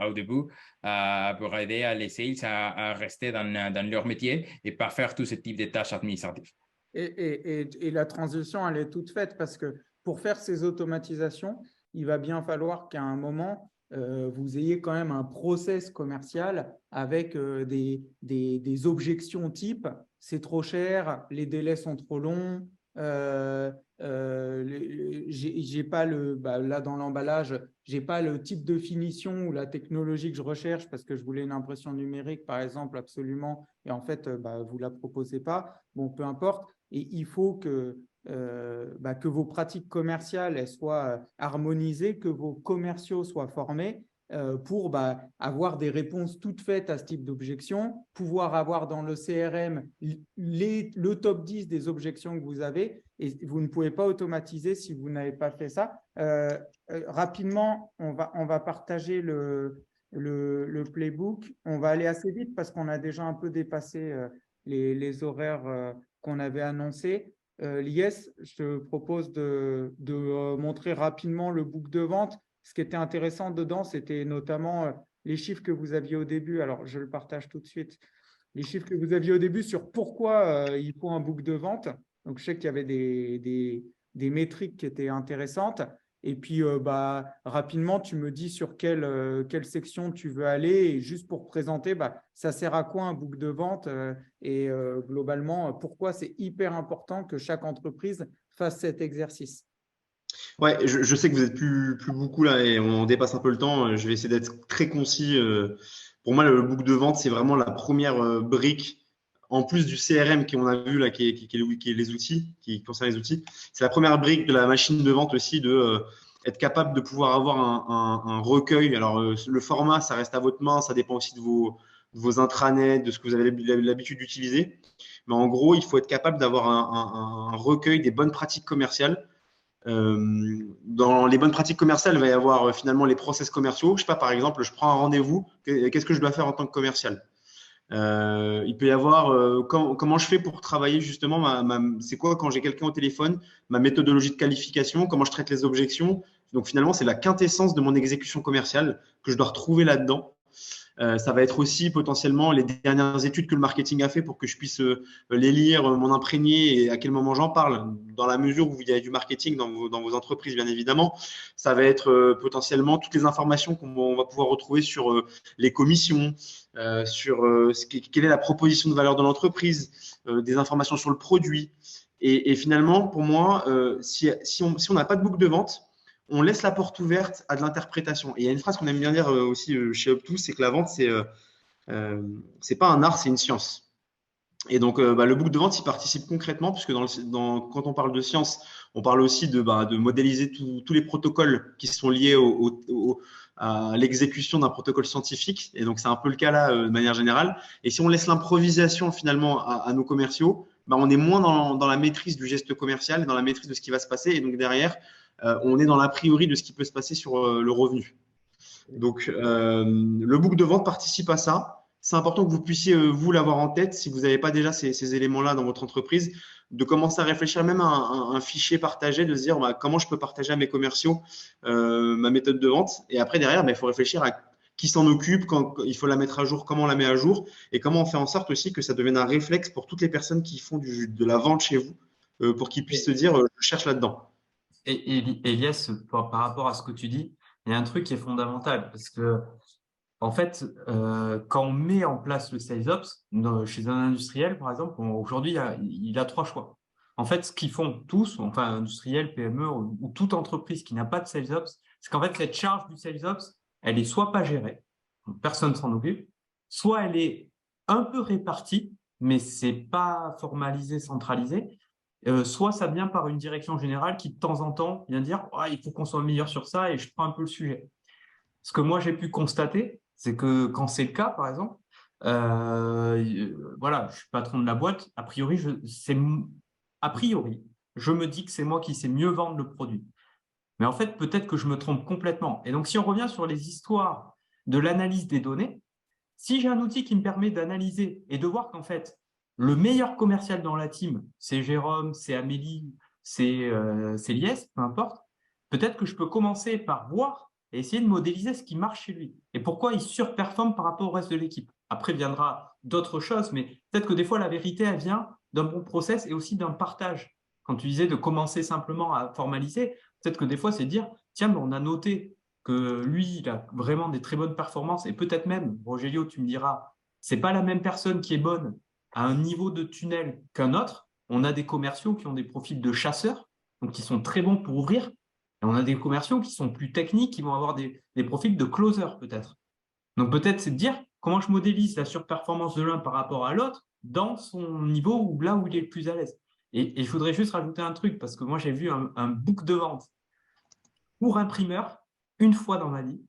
au début, pour aider les sales à rester dans leur métier et pas faire tout ce type de tâches administratives. et la transition, elle est toute faite parce que pour faire ces automatisations, il va bien falloir qu'à un moment, vous ayez quand même un process commercial avec des objections type c'est trop cher, les délais sont trop longs, j'ai pas là dans l'emballage, j'ai pas le type de finition ou la technologie que je recherche parce que je voulais une impression numérique par exemple absolument et en fait vous la proposez pas. Bon, peu importe. Et il faut que vos pratiques commerciales elles soient harmonisées, que vos commerciaux soient formés pour avoir des réponses toutes faites à ce type d'objections, pouvoir avoir dans le CRM le top 10 des objections que vous avez. Et vous ne pouvez pas automatiser si vous n'avez pas fait ça. Rapidement, on va partager le playbook. On va aller assez vite parce qu'on a déjà un peu dépassé les horaires qu'on avait annoncés. Lies, je te propose de montrer rapidement le book de vente. Ce qui était intéressant dedans, c'était notamment les chiffres que vous aviez au début. Alors, je le partage tout de suite. Les chiffres que vous aviez au début sur pourquoi il faut un book de vente. Donc, je sais qu'il y avait des métriques qui étaient intéressantes. Et puis, rapidement, tu me dis sur quelle section tu veux aller. Et juste pour présenter, ça sert à quoi un book de vente et globalement, pourquoi c'est hyper important que chaque entreprise fasse cet exercice. Ouais, je sais que vous êtes plus beaucoup là et on dépasse un peu le temps. Je vais essayer d'être très concis pour moi, le book de vente, c'est vraiment la première brique, en plus du CRM qu'on a vu là, qui est les outils, qui concerne les outils. C'est la première brique de la machine de vente aussi, de être capable de pouvoir avoir un recueil. Alors, le format, ça reste à votre main, ça dépend aussi de vos intranets, de ce que vous avez l'habitude d'utiliser. Mais en gros, il faut être capable d'avoir un recueil des bonnes pratiques commerciales. Dans les bonnes pratiques commerciales, il va y avoir finalement les process commerciaux. Je sais pas, par exemple, je prends un rendez-vous, qu'est-ce que je dois faire en tant que commercial? Il peut y avoir comment je fais pour travailler justement c'est quoi quand j'ai quelqu'un au téléphone, ma méthodologie de qualification, comment je traite les objections. Donc finalement, c'est la quintessence de mon exécution commerciale que je dois retrouver là-dedans. Ça va être aussi potentiellement les dernières études que le marketing a fait pour que je puisse les lire, m'en imprégner et à quel moment j'en parle. Dans la mesure où il y a du marketing dans vos entreprises, bien évidemment, ça va être potentiellement toutes les informations qu'on va pouvoir retrouver sur les commissions, sur quelle est la proposition de valeur de l'entreprise, des informations sur le produit. Et finalement, pour moi, si on n'a pas de boucle de vente, on laisse la porte ouverte à de l'interprétation. Et il y a une phrase qu'on aime bien dire aussi chez Up2, c'est que la vente, c'est pas un art, c'est une science. Et donc, le book de vente, il participe concrètement, puisque quand on parle de science, on parle aussi de modéliser tous les protocoles qui sont liés à l'exécution d'un protocole scientifique. Et donc, c'est un peu le cas là, de manière générale. Et si on laisse l'improvisation finalement à nos commerciaux, on est moins dans la maîtrise du geste commercial, dans la maîtrise de ce qui va se passer. Et donc, derrière, on est dans l'a priori de ce qui peut se passer sur le revenu. Donc, le book de vente participe à ça. C'est important que vous puissiez, vous, l'avoir en tête, si vous n'avez pas déjà ces éléments-là dans votre entreprise, de commencer à réfléchir même à un fichier partagé, de se dire comment je peux partager à mes commerciaux ma méthode de vente. Et après, derrière, il faut réfléchir à qui s'en occupe, quand il faut la mettre à jour, comment on la met à jour, et comment on fait en sorte aussi que ça devienne un réflexe pour toutes les personnes qui font de la vente chez vous, pour qu'ils puissent se dire, je cherche là-dedans. Et Elias, par rapport à ce que tu dis, il y a un truc qui est fondamental parce que, en fait, quand on met en place le Sales Ops, chez un industriel, par exemple, aujourd'hui, il a trois choix. En fait, ce qu'ils font tous, enfin, industriel, PME ou toute entreprise qui n'a pas de Sales Ops, c'est qu'en fait, cette charge du Sales Ops, elle est soit pas gérée, donc personne s'en occupe, soit elle est un peu répartie, mais c'est pas formalisé, centralisé. Soit ça vient par une direction générale qui, de temps en temps, vient dire il faut qu'on soit meilleur sur ça et je prends un peu le sujet. Ce que moi, j'ai pu constater, c'est que quand c'est le cas, par exemple, voilà, je suis patron de la boîte, a priori, je me dis que c'est moi qui sais mieux vendre le produit. Mais en fait, peut-être que je me trompe complètement. Et donc, si on revient sur les histoires de l'analyse des données, si j'ai un outil qui me permet d'analyser et de voir qu'en fait, le meilleur commercial dans la team, c'est Jérôme, c'est Amélie, c'est Lies, peu importe, peut-être que je peux commencer par voir et essayer de modéliser ce qui marche chez lui et pourquoi il surperforme par rapport au reste de l'équipe. Après viendra d'autres choses, mais peut-être que des fois, la vérité, elle vient d'un bon process et aussi d'un partage. Quand tu disais de commencer simplement à formaliser, peut-être que des fois, c'est dire, tiens, mais on a noté que lui, il a vraiment des très bonnes performances et peut-être même, Rogelio, tu me diras, c'est pas la même personne qui est bonne à un niveau de tunnel qu'un autre. On a des commerciaux qui ont des profils de chasseurs, donc qui sont très bons pour ouvrir. Et on a des commerciaux qui sont plus techniques, qui vont avoir des profils de closer peut-être. Donc peut-être c'est de dire comment je modélise la surperformance de l'un par rapport à l'autre dans son niveau ou là où il est le plus à l'aise. Et je voudrais juste rajouter un truc, parce que moi j'ai vu un book de vente pour imprimeur une fois dans ma vie,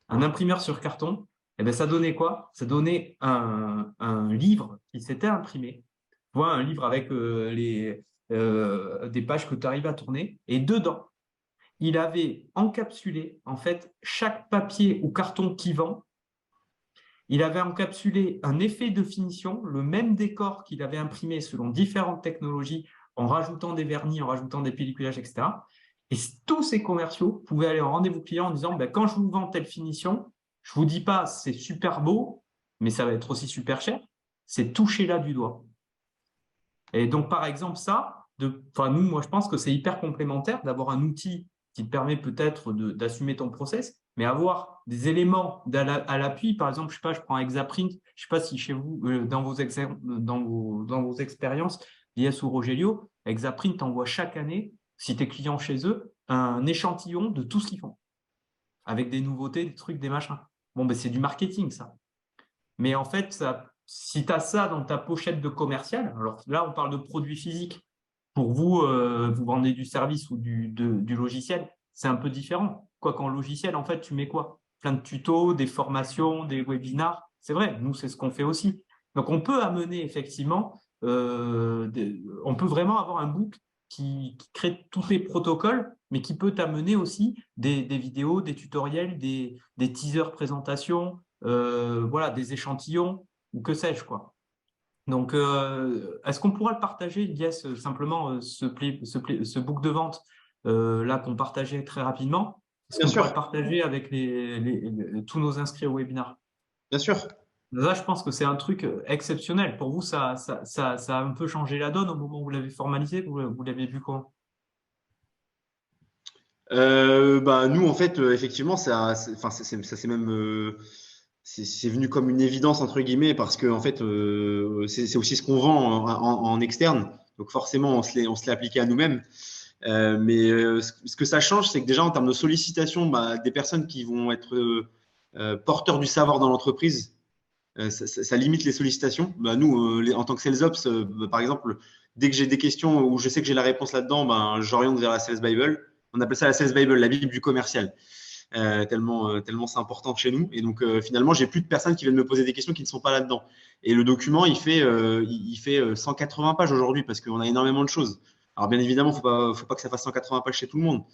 un imprimeur sur carton. Et bien, ça donnait quoi? Ça donnait un livre qui s'était imprimé. Tu vois, un livre avec des pages que tu arrives à tourner. Et dedans, il avait encapsulé, en fait, chaque papier ou carton qu'il vend. Il avait encapsulé un effet de finition, le même décor qu'il avait imprimé selon différentes technologies, en rajoutant des vernis, en rajoutant des pelliculages, etc. Et tous ces commerciaux pouvaient aller en rendez-vous client en disant quand je vous vends telle finition, je ne vous dis pas c'est super beau, mais ça va être aussi super cher, c'est toucher là du doigt. Et donc, par exemple, moi, je pense que c'est hyper complémentaire d'avoir un outil qui te permet peut-être d'assumer ton process, mais avoir des éléments à l'appui. Par exemple, je sais pas, je prends Exaprint, je ne sais pas si chez vous, dans vos expériences, Lies ou Rogelio, Exaprint t'envoie chaque année, si tu es client chez eux, un échantillon de tout ce qu'ils font, avec des nouveautés, des trucs, des machins. Bon, c'est du marketing, ça. Mais en fait, si tu as ça dans ta pochette de commercial, alors là, on parle de produits physiques. Pour vous, vous vendez du service ou du logiciel, c'est un peu différent. Quoi qu'en logiciel, en fait, tu mets quoi? Plein de tutos, des formations, des webinars. C'est vrai, nous, c'est ce qu'on fait aussi. Donc, on peut amener effectivement, on peut vraiment avoir un book qui crée tous les protocoles, mais qui peut t'amener aussi des vidéos, des tutoriels, des teasers présentations, voilà, des échantillons ou que sais-je, quoi. Donc, est-ce qu'on pourra le partager, Lies, simplement ce book de vente là qu'on partageait très rapidement? Est-ce Bien qu'on pourra le sûr, partager avec tous nos inscrits au webinaire? bien sûr. Là, je pense que c'est un truc exceptionnel. Pour vous, ça a un peu changé la donne au moment où vous l'avez formalisé. Vous l'avez vu comment? Bah, nous, en fait, effectivement, enfin, ça c'est même, c'est venu comme une évidence entre guillemets parce que en fait, c'est aussi ce qu'on vend en externe. Donc forcément, on se l'est appliqué à nous-mêmes. Mais ce que ça change, c'est que déjà en termes de sollicitation, bah, des personnes qui vont être porteurs du savoir dans l'entreprise, ça limite les sollicitations. Bah, nous, en tant que sales ops, bah, par exemple, dès que j'ai des questions où je sais que j'ai la réponse là-dedans, ben, j'oriente vers la Sales Bible. On appelle ça la Sales Bible, la Bible du commercial. Tellement c'est important chez nous. Et donc, finalement, j'ai plus de personnes qui viennent me poser des questions qui ne sont pas là-dedans. Et le document, il fait 180 pages aujourd'hui parce qu'on a énormément de choses. Alors, bien évidemment, faut pas que ça fasse 180 pages chez tout le monde.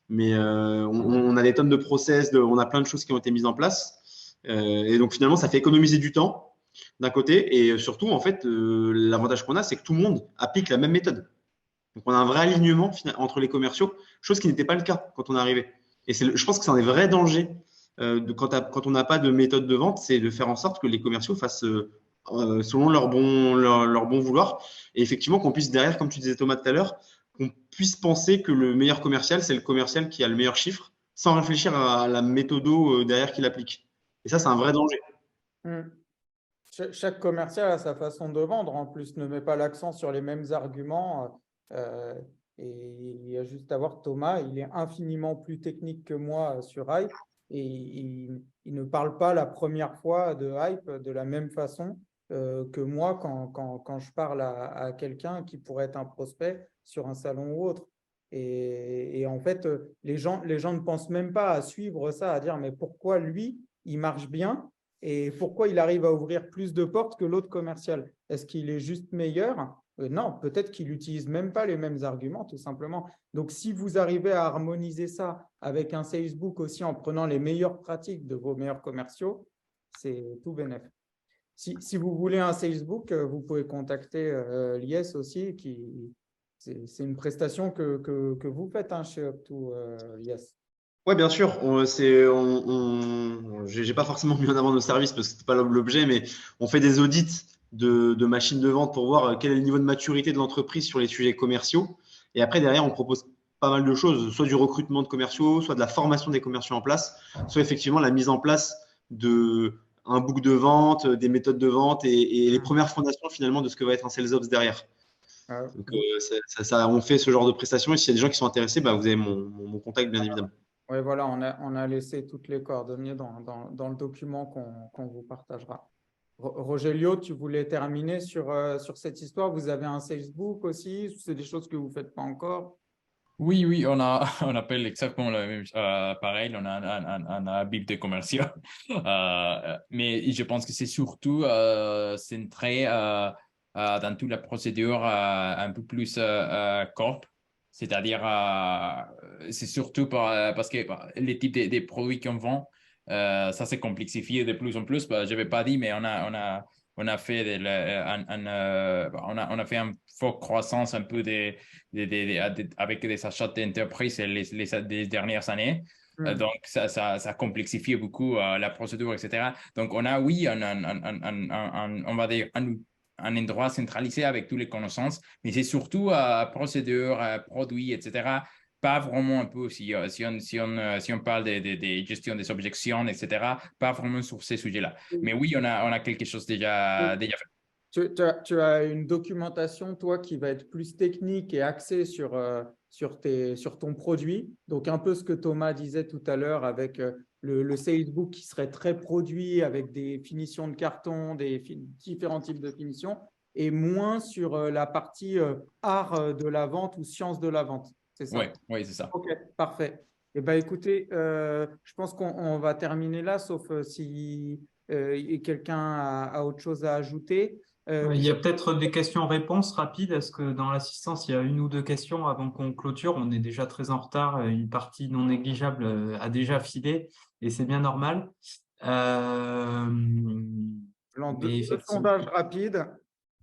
Mais on a des tonnes de process, on a plein de choses qui ont été mises en place. Et donc, finalement, ça fait économiser du temps d'un côté. Et surtout, en fait, l'avantage qu'on a, c'est que tout le monde applique la même méthode. Donc, on a un vrai alignement entre les commerciaux, chose qui n'était pas le cas quand on est arrivé. Et je pense que c'est un des vrais dangers quand on n'a pas de méthode de vente, c'est de faire en sorte que les commerciaux fassent selon leur bon vouloir. Et effectivement, qu'on puisse derrière, comme tu disais Thomas tout à l'heure, qu'on puisse penser que le meilleur commercial, c'est le commercial qui a le meilleur chiffre, sans réfléchir à la méthodo derrière qu'il applique. Et ça, c'est un vrai danger. Hmm. Chaque commercial a sa façon de vendre, en plus, ne met pas l'accent sur les mêmes arguments. euh, et il y a juste à voir Thomas, il est infiniment plus technique que moi sur Hype et il ne parle pas la première fois de Hype de la même façon que moi quand je parle à quelqu'un qui pourrait être un prospect sur un salon ou autre. Et en fait, les gens ne pensent même pas à suivre ça, à dire mais pourquoi lui, il marche bien? Et pourquoi il arrive à ouvrir plus de portes que l'autre commercial? Est-ce qu'il est juste meilleur? Non, peut-être qu'il n'utilise même pas les mêmes arguments, tout simplement. Donc, si vous arrivez à harmoniser ça avec un Facebook aussi en prenant les meilleures pratiques de vos meilleurs commerciaux, c'est tout bénef. Si vous voulez un Facebook, vous pouvez contacter l'IS aussi. C'est une prestation que vous faites chez Up2, l'IS. Ouais, bien sûr. J'ai pas forcément mis en avant nos services parce que c'est pas l'objet, mais on fait des audits de machines de vente pour voir quel est le niveau de maturité de l'entreprise sur les sujets commerciaux. Et après, derrière, on propose pas mal de choses, soit du recrutement de commerciaux, soit de la formation des commerciaux en place, soit effectivement la mise en place de un book de vente, des méthodes de vente et les premières fondations finalement de ce que va être un sales ops derrière. Donc, on fait ce genre de prestations et s'il y a des gens qui sont intéressés, bah, vous avez mon contact bien évidemment. Oui, voilà, on a laissé toutes les coordonnées dans le document qu'on vous partagera. Rogelio, tu voulais terminer sur cette histoire. Vous avez un Facebook aussi? C'est des choses que vous ne faites pas encore? Oui, oui, on appelle exactement la même, pareil, on a un bible de commercial. Mais je pense que c'est surtout centré dans toute la procédure un peu plus corp. C'est-à-dire, c'est surtout parce que les types de produits qu'on vend, ça s'est complexifié de plus en plus. Bah, je ne vais pas dire, mais on a fait on a fait une forte croissance un peu avec des achats d'entreprise les dernières années. Donc, ça a complexifié beaucoup la procédure, etc. Donc, on a, oui, on va dire, un endroit centralisé avec toutes les connaissances, mais c'est surtout procédure, produits, etc. Pas vraiment un peu, si on parle de gestion des objections, etc., pas vraiment sur ces sujets-là. Mais oui, on a quelque chose déjà fait. Tu as une documentation, toi, qui va être plus technique et axée sur ton produit. Donc, un peu ce que Thomas disait tout à l'heure avec le salesbook qui serait très produit avec des finitions de carton, différents types de finitions, et moins sur la partie art de la vente ou science de la vente. C'est ça? Oui, c'est ça. Ok, parfait. Eh ben, écoutez, je pense qu'on va terminer là, sauf si quelqu'un a autre chose à ajouter. Il y a peut-être des questions-réponses rapides. Est-ce que dans l'assistance, il y a une ou deux questions avant qu'on clôture? On est déjà très en retard. Une partie non négligeable a déjà filé et c'est bien normal. Mais Deux effectivement, sondages rapides,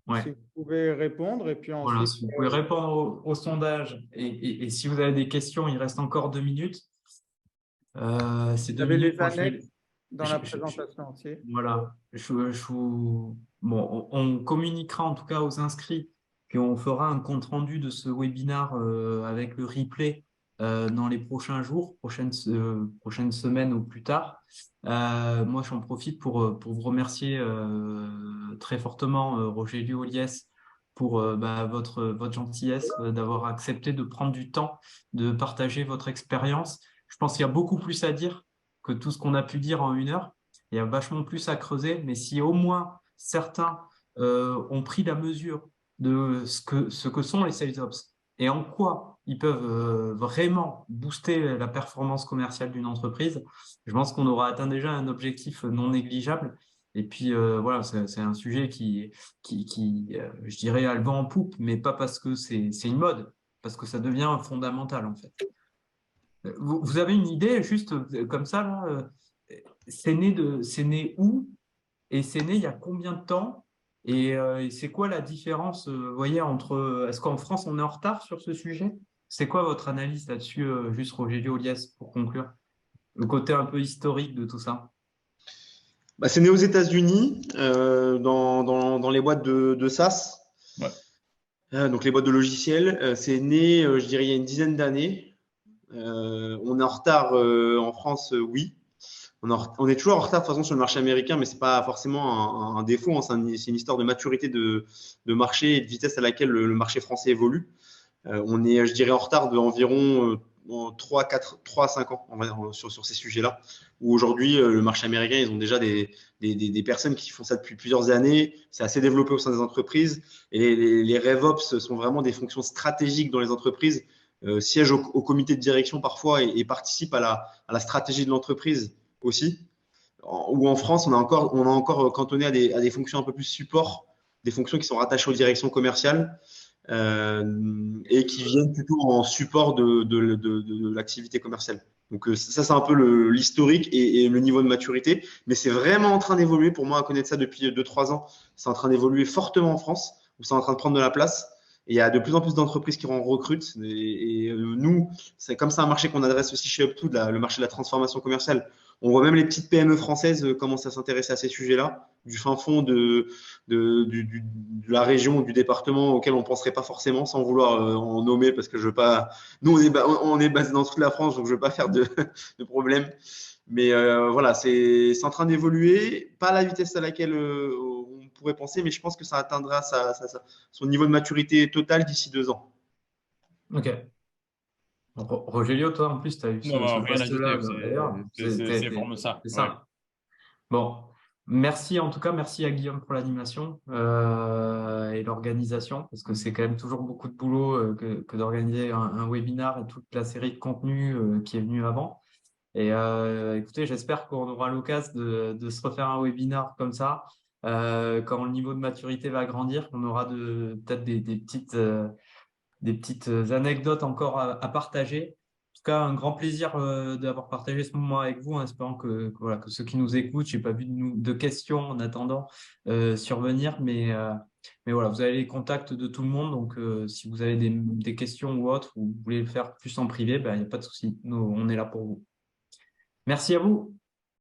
ouais. si vous pouvez répondre. Et puis Voilà, ensuite, si vous pouvez répondre au sondage et si vous avez des questions, il reste encore 2 minutes. Ces vous 2 avez minutes, les moi, annexes dans la je- présentation aussi. voilà, bon, on communiquera en tout cas aux inscrits qu'on fera un compte-rendu de ce webinaire avec le replay dans les prochains jours, prochaines semaines ou plus tard. Moi, j'en profite pour vous remercier très fortement, Rogelio Liès, pour votre gentillesse d'avoir accepté de prendre du temps de partager votre expérience. Je pense qu'il y a beaucoup plus à dire que tout ce qu'on a pu dire en 1 heure. Il y a vachement plus à creuser, mais si au moins certains ont pris la mesure de ce que sont les sales ops et en quoi ils peuvent vraiment booster la performance commerciale d'une entreprise, je pense qu'on aura atteint déjà un objectif non négligeable. Et puis voilà, c'est un sujet qui je dirais, a le vent en poupe, mais pas parce que c'est une mode, parce que ça devient fondamental en fait. Vous avez une idée juste comme ça là, c'est né où et c'est né il y a combien de temps et c'est quoi la différence, vous voyez, entre est-ce qu'en France on est en retard sur ce sujet? C'est quoi votre analyse là-dessus, juste Rogelio Liès, pour conclure? Le côté un peu historique de tout ça. Bah, c'est né aux États-Unis, dans les boîtes de SaaS, Ouais. donc les boîtes de logiciels. C'est né, je dirais, il y a une dizaine d'années. On est en retard en France, oui. On est toujours en retard de toute façon sur le marché américain, mais c'est pas forcément un défaut. Hein. C'est une histoire de maturité de marché et de vitesse à laquelle le marché français évolue. On est, je dirais, en retard d'environ 3 à 5 ans sur ces sujets-là. Où aujourd'hui, le marché américain, ils ont déjà des personnes qui font ça depuis plusieurs années. C'est assez développé au sein des entreprises. Et les RevOps sont vraiment des fonctions stratégiques dans les entreprises, siègent au comité de direction parfois et participent à la stratégie de l'entreprise aussi. Ou en France, on a encore cantonné à des fonctions un peu plus support, des fonctions qui sont rattachées aux directions commerciales et qui viennent plutôt en support de l'activité commerciale. Donc ça, c'est un peu l'historique et le niveau de maturité, mais c'est vraiment en train d'évoluer. Pour moi, à connaître ça depuis 2-3 ans, c'est en train d'évoluer fortement en France, où c'est en train de prendre de la place. Et il y a de plus en plus d'entreprises qui en recrutent. Et nous, c'est comme ça un marché qu'on adresse aussi chez Up2, le marché de la transformation commerciale. On voit même les petites PME françaises commencer à s'intéresser à ces sujets-là, du fin fond de la région ou du département auquel on ne penserait pas forcément, sans vouloir en nommer, parce que je veux pas. Nous, on est basé dans toute la France, donc je ne veux pas faire de problème. Mais voilà, c'est en train d'évoluer, pas à la vitesse à laquelle on pourrait penser, mais je pense que ça atteindra son niveau de maturité totale d'ici 2 ans. Ok. Rogelio, toi, en plus, tu as eu Non, ce rien à poste-là, ajouter. d'ailleurs. C'est vraiment ça. C'est Ouais. ça. Bon, merci en tout cas, merci à Guillaume pour l'animation et l'organisation, parce que c'est quand même toujours beaucoup de boulot que d'organiser un webinar et toute la série de contenus qui est venue avant. Et écoutez, j'espère qu'on aura l'occasion de se refaire un webinar comme ça quand le niveau de maturité va grandir, qu'on aura peut-être des petites anecdotes encore à partager. En tout cas, un grand plaisir d'avoir partagé ce moment avec vous, en espérant voilà, que ceux qui nous écoutent, je n'ai pas vu de questions en attendant survenir, mais voilà, vous avez les contacts de tout le monde, donc si vous avez des questions ou autres, ou vous voulez le faire plus en privé, ben, il n'y a pas de souci, nous, on est là pour vous. Merci à vous.